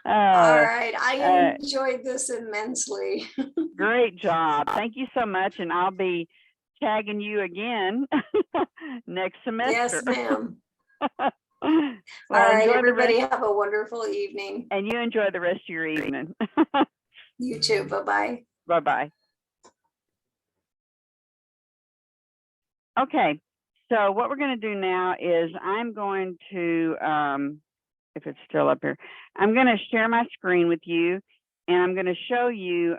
All right. I enjoyed this immensely. Great job. Thank you so much. And I'll be tagging you again next semester. Yes, ma'am. Well, All right, enjoy the everybody rest, have a wonderful evening. and you enjoy the rest of your evening. You too. Bye-bye. Bye-bye. Okay, so what we're going to do now is I'm going to, if it's still up here, I'm going to share my screen with you, and I'm going to show you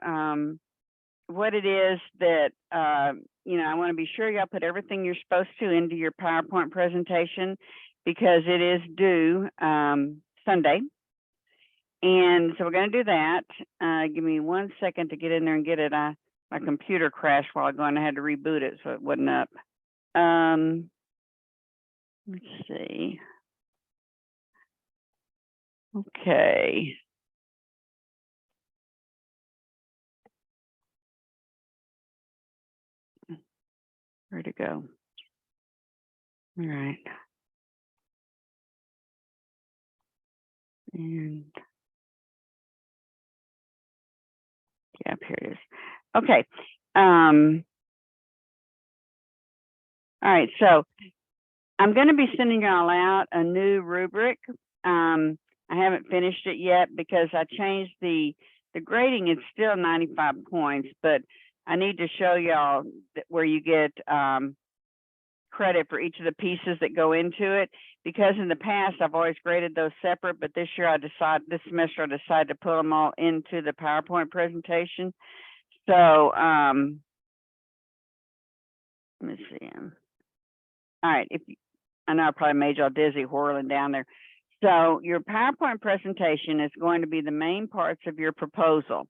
what it is that, I want to be sure y'all put everything you're supposed to into your PowerPoint presentation, because it is due Sunday. And so we're going to do that. Give me 1 second to get in there and get it. My computer crashed while ago, and I had to reboot it, so it wasn't up. Let's see. Okay. Where'd it go? All right. And yeah, here it is. Okay. All right, so I'm going to be sending y'all out a new rubric. I haven't finished it yet because I changed the grading. It's still 95 points, but I need to show y'all where you get credit for each of the pieces that go into it, because in the past I've always graded those separate, but this semester I decided to put them all into the PowerPoint presentation. So let me see. All right, I know I probably made y'all dizzy whirling down there. So your PowerPoint presentation is going to be the main parts of your proposal.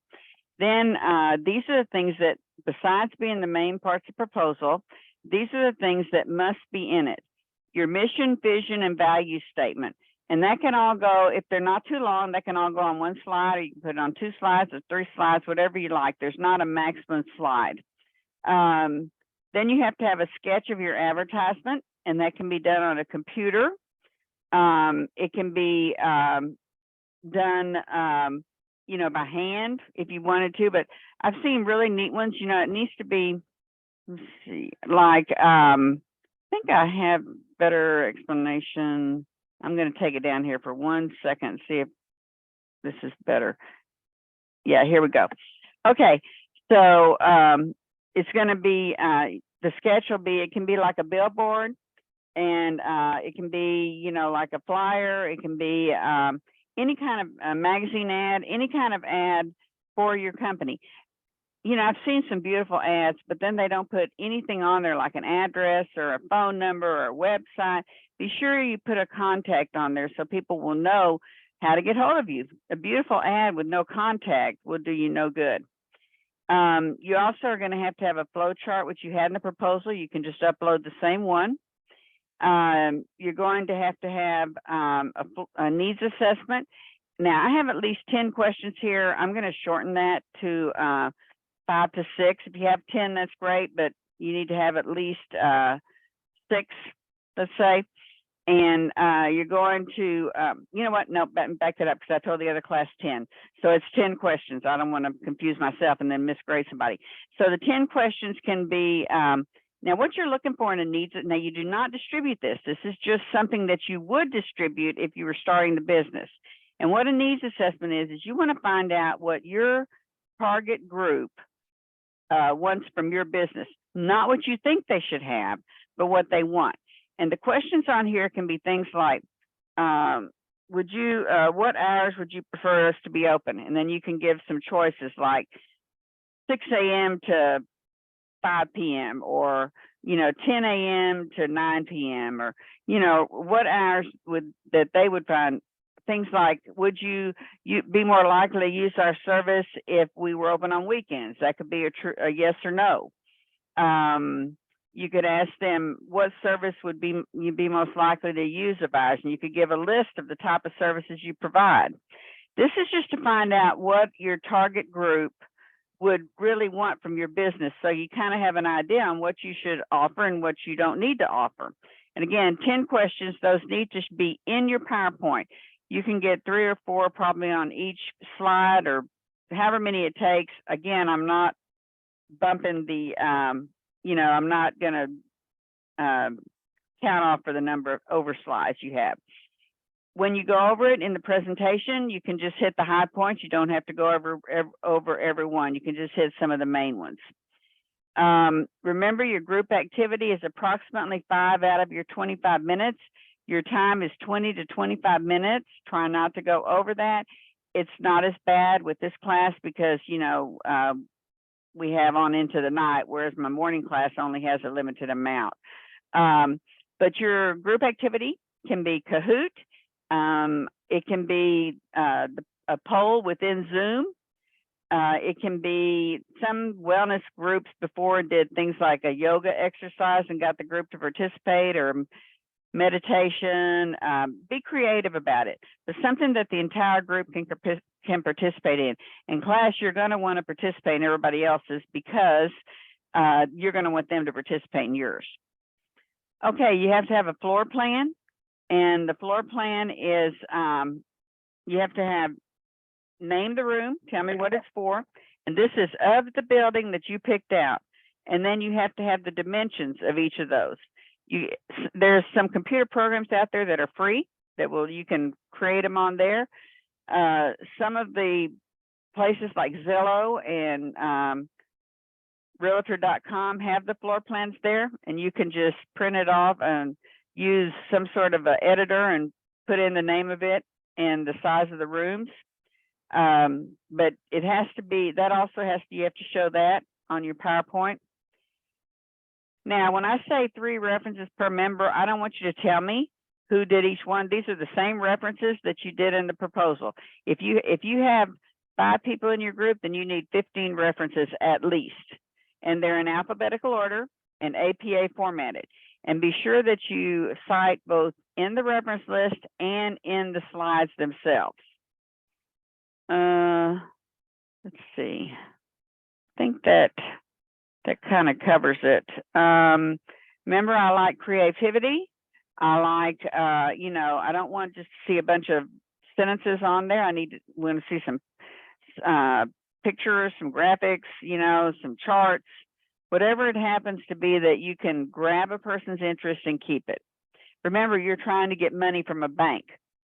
Then these are the things that, besides being the main parts of proposal, these are the things that must be in it. Your mission, vision, and value statement. And that can all go, if they're not too long, that can all go on one slide, or you can put it on 2 slides or 3 slides, whatever you like. There's not a maximum slide. Then you have to have a sketch of your advertisement, and that can be done on a computer. It can be done, by hand if you wanted to, but I've seen really neat ones. It needs to be, let's see, like, I think I have better explanation. I'm going to take it down here for 1 second and see if this is better. Yeah, here we go. Okay, so it's going to be, the sketch will be, it can be like a billboard, and it can be, like a flyer. It can be any kind of magazine ad, any kind of ad for your company. I've seen some beautiful ads, but then they don't put anything on there like an address or a phone number or a website. Be sure you put a contact on there so people will know how to get hold of you. A beautiful ad with no contact will do you no good. You also are going to have a flow chart, which you had in the proposal. You can just upload the same one. You're going to have a needs assessment. Now, I have at least 10 questions here. I'm going to shorten that to 5 to 6. If you have 10, that's great, but you need to have at least 6, let's say. And you're going to, you know what? No, back that up, because I told the other class 10. So it's 10 questions. I don't want to confuse myself and then misgrade somebody. So the 10 questions can be, now what you're looking for in a needs, now you do not distribute this. This is just something that you would distribute if you were starting the business. And what a needs assessment is you want to find out what your target group wants from your business, not what you think they should have, but what they want. And the questions on here can be things like, what hours would you prefer us to be open? And then you can give some choices like 6 a.m. to 5 p.m. or, 10 a.m. to 9 p.m. or, what hours that they would find. Things like, would you be more likely to use our service if we were open on weekends? That could be a yes or no. You could ask them what service would you be most likely to use of ours, and you could give a list of the type of services you provide. This is just to find out what your target group would really want from your business, so you kind of have an idea on what you should offer and what you don't need to offer. And again, 10 questions, those need to be in your PowerPoint. You can get 3 or 4 probably on each slide, or however many it takes. Again, I'm not bumping the, I'm not going to count off for the number of over slides you have. When you go over it in the presentation, you can just hit the high points. You don't have to go over every one. You can just hit some of the main ones. Remember, your group activity is approximately 5 out of your 25 minutes. Your time is 20 to 25 minutes. Try not to go over that. It's not as bad with this class because, we have on into the night, whereas my morning class only has a limited amount. But your group activity can be Kahoot. It can be a poll within Zoom. It can be some wellness groups before did things like a yoga exercise and got the group to participate, or meditation. Be creative about it, but something that the entire group can participate in. In class, you're going to want to participate in everybody else's because you're going to want them to participate in yours. Okay, you have to have a floor plan, and the floor plan is you have to have name the room, tell me what it's for, and this is of the building that you picked out, and then you have to have the dimensions of each of those. There's some computer programs out there that are free that you can create them on there. Some of the places like Zillow and Realtor.com have the floor plans there, and you can just print it off and use some sort of an editor and put in the name of it and the size of the rooms. But it has to be, you have to show that on your PowerPoint. Now, when I say 3 references per member, I don't want you to tell me who did each one. These are the same references that you did in the proposal. If you have 5 people in your group, then you need 15 references at least. And they're in alphabetical order and APA formatted. And be sure that you cite both in the reference list and in the slides themselves. Let's see. I think that kind of covers it. Remember, I like creativity. I like, I don't want just to see a bunch of sentences on there. Want to see some pictures, some graphics, some charts, whatever it happens to be that you can grab a person's interest and keep it. Remember, you're trying to get money from a bank,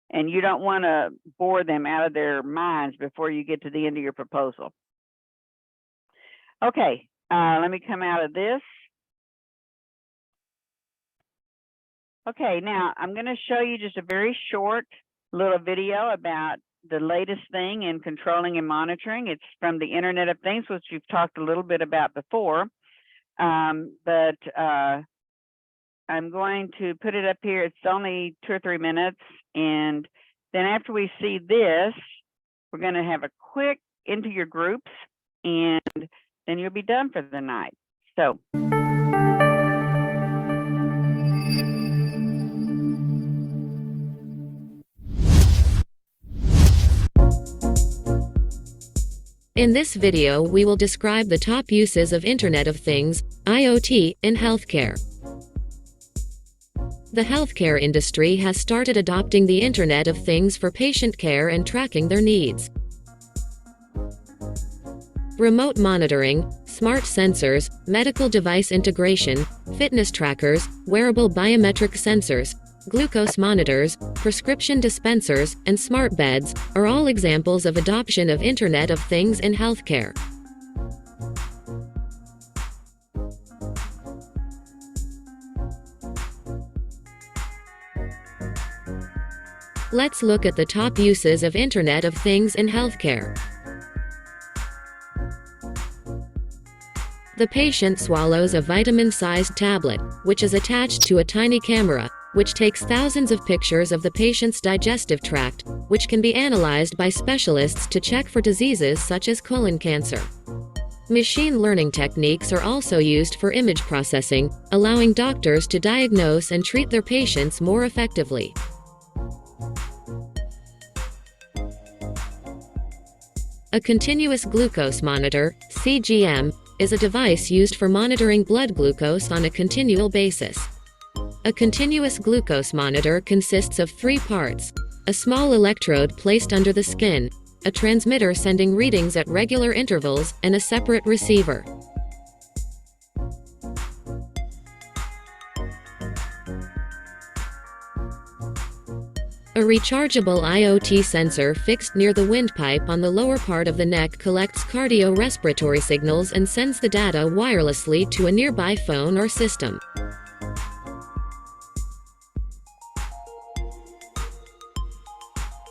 and you don't want to bore them out of their minds before you get to the end of your proposal. Okay, let me come out of this. Okay, now I'm going to show you just a very short little video about the latest thing in controlling and monitoring. It's from the Internet of Things, which we've talked a little bit about before. But I'm going to put it up here. It's only 2 or 3 minutes. And then after we see this, we're going to have a quick into your groups, and then you'll be done for the night. So. In this video, we will describe the top uses of Internet of Things, IoT, in healthcare. The healthcare industry has started adopting the Internet of Things for patient care and tracking their needs. Remote monitoring, smart sensors, medical device integration, fitness trackers, wearable biometric sensors, glucose monitors, prescription dispensers, and smart beds are all examples of adoption of Internet of Things in healthcare. Let's look at the top uses of Internet of Things in healthcare. The patient swallows a vitamin-sized tablet, which is attached to a tiny camera, which takes thousands of pictures of the patient's digestive tract, which can be analyzed by specialists to check for diseases such as colon cancer. Machine learning techniques are also used for image processing, allowing doctors to diagnose and treat their patients more effectively. A continuous glucose monitor, CGM, is a device used for monitoring blood glucose on a continual basis. A continuous glucose monitor consists of 3 parts: a small electrode placed under the skin, a transmitter sending readings at regular intervals, and a separate receiver. A rechargeable IoT sensor fixed near the windpipe on the lower part of the neck collects cardiorespiratory signals and sends the data wirelessly to a nearby phone or system.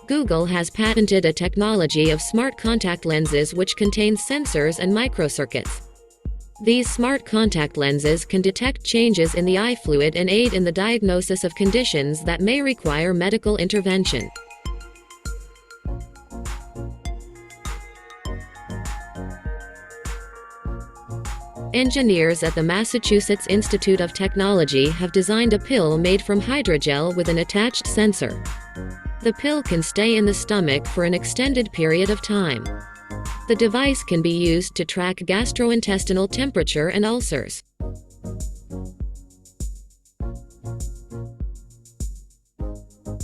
Google has patented a technology of smart contact lenses which contains sensors and microcircuits. These smart contact lenses can detect changes in the eye fluid and aid in the diagnosis of conditions that may require medical intervention. Engineers at the Massachusetts Institute of Technology have designed a pill made from hydrogel with an attached sensor. The pill can stay in the stomach for an extended period of time. The device can be used to track gastrointestinal temperature and ulcers.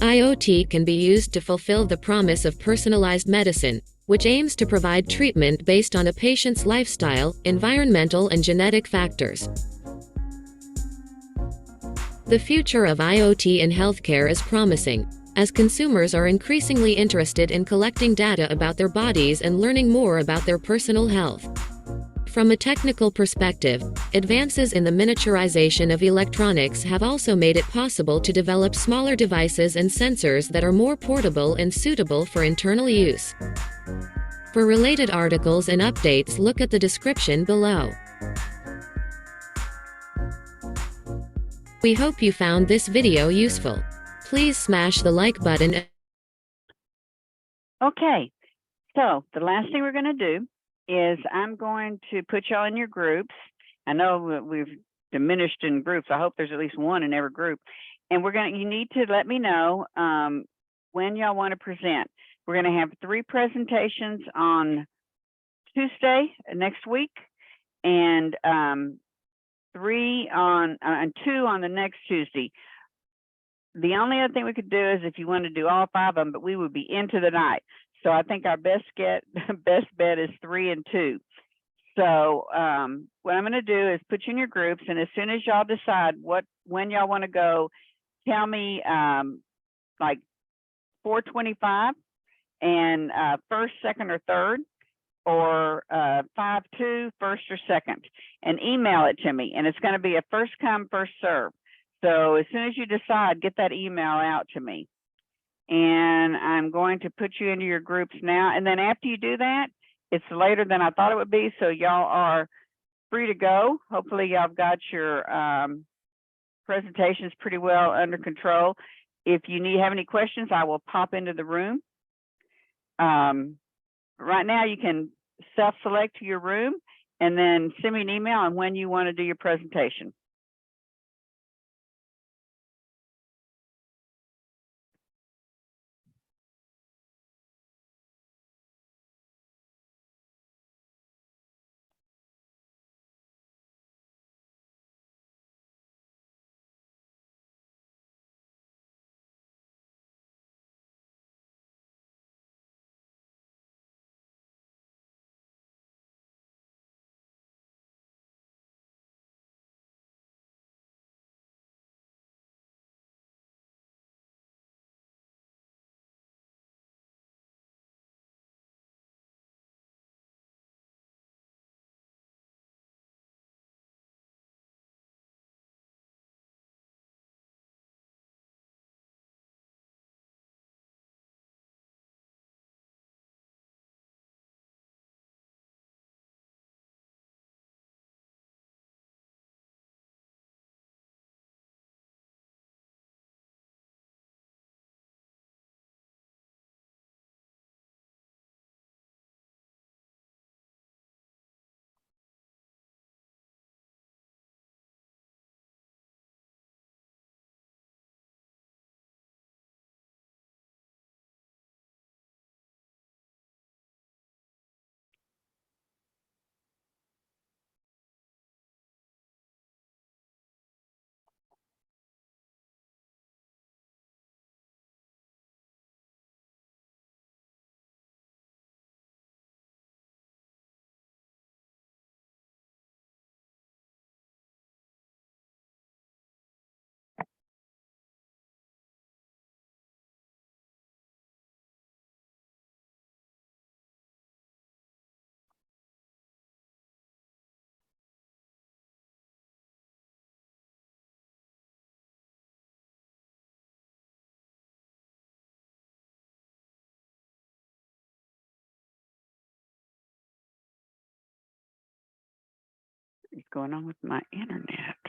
IoT can be used to fulfill the promise of personalized medicine, which aims to provide treatment based on a patient's lifestyle, environmental and genetic factors. The future of IoT in healthcare is promising, as consumers are increasingly interested in collecting data about their bodies and learning more about their personal health. From a technical perspective, advances in the miniaturization of electronics have also made it possible to develop smaller devices and sensors that are more portable and suitable for internal use. For related articles and updates, look at the description below. We hope you found this video useful. Please smash the like button. Okay, so the last thing we're going to do is I'm going to put y'all in your groups. I know we've diminished in groups. I hope there's at least one in every group. And you need to let me know when y'all want to present. We're going to have 3 presentations on Tuesday next week, and 2 on the next Tuesday. The only other thing we could do is if you want to do all 5 of them, but we would be into the night. So I think our best bet is 3 and 2. So what I'm going to do is put you in your groups, and as soon as y'all decide when y'all want to go, tell me like 4:25 and first, second, or third, or 5:2, first or second, and email it to me. And it's going to be a first come, first serve. So as soon as you decide, get that email out to me. And I'm going to put you into your groups now. And then after you do that, it's later than I thought it would be. So y'all are free to go. Hopefully y'all have got your presentations pretty well under control. If you have any questions, I will pop into the room. Right now you can self-select your room and then send me an email on when you want to do your presentation. going on with my internet?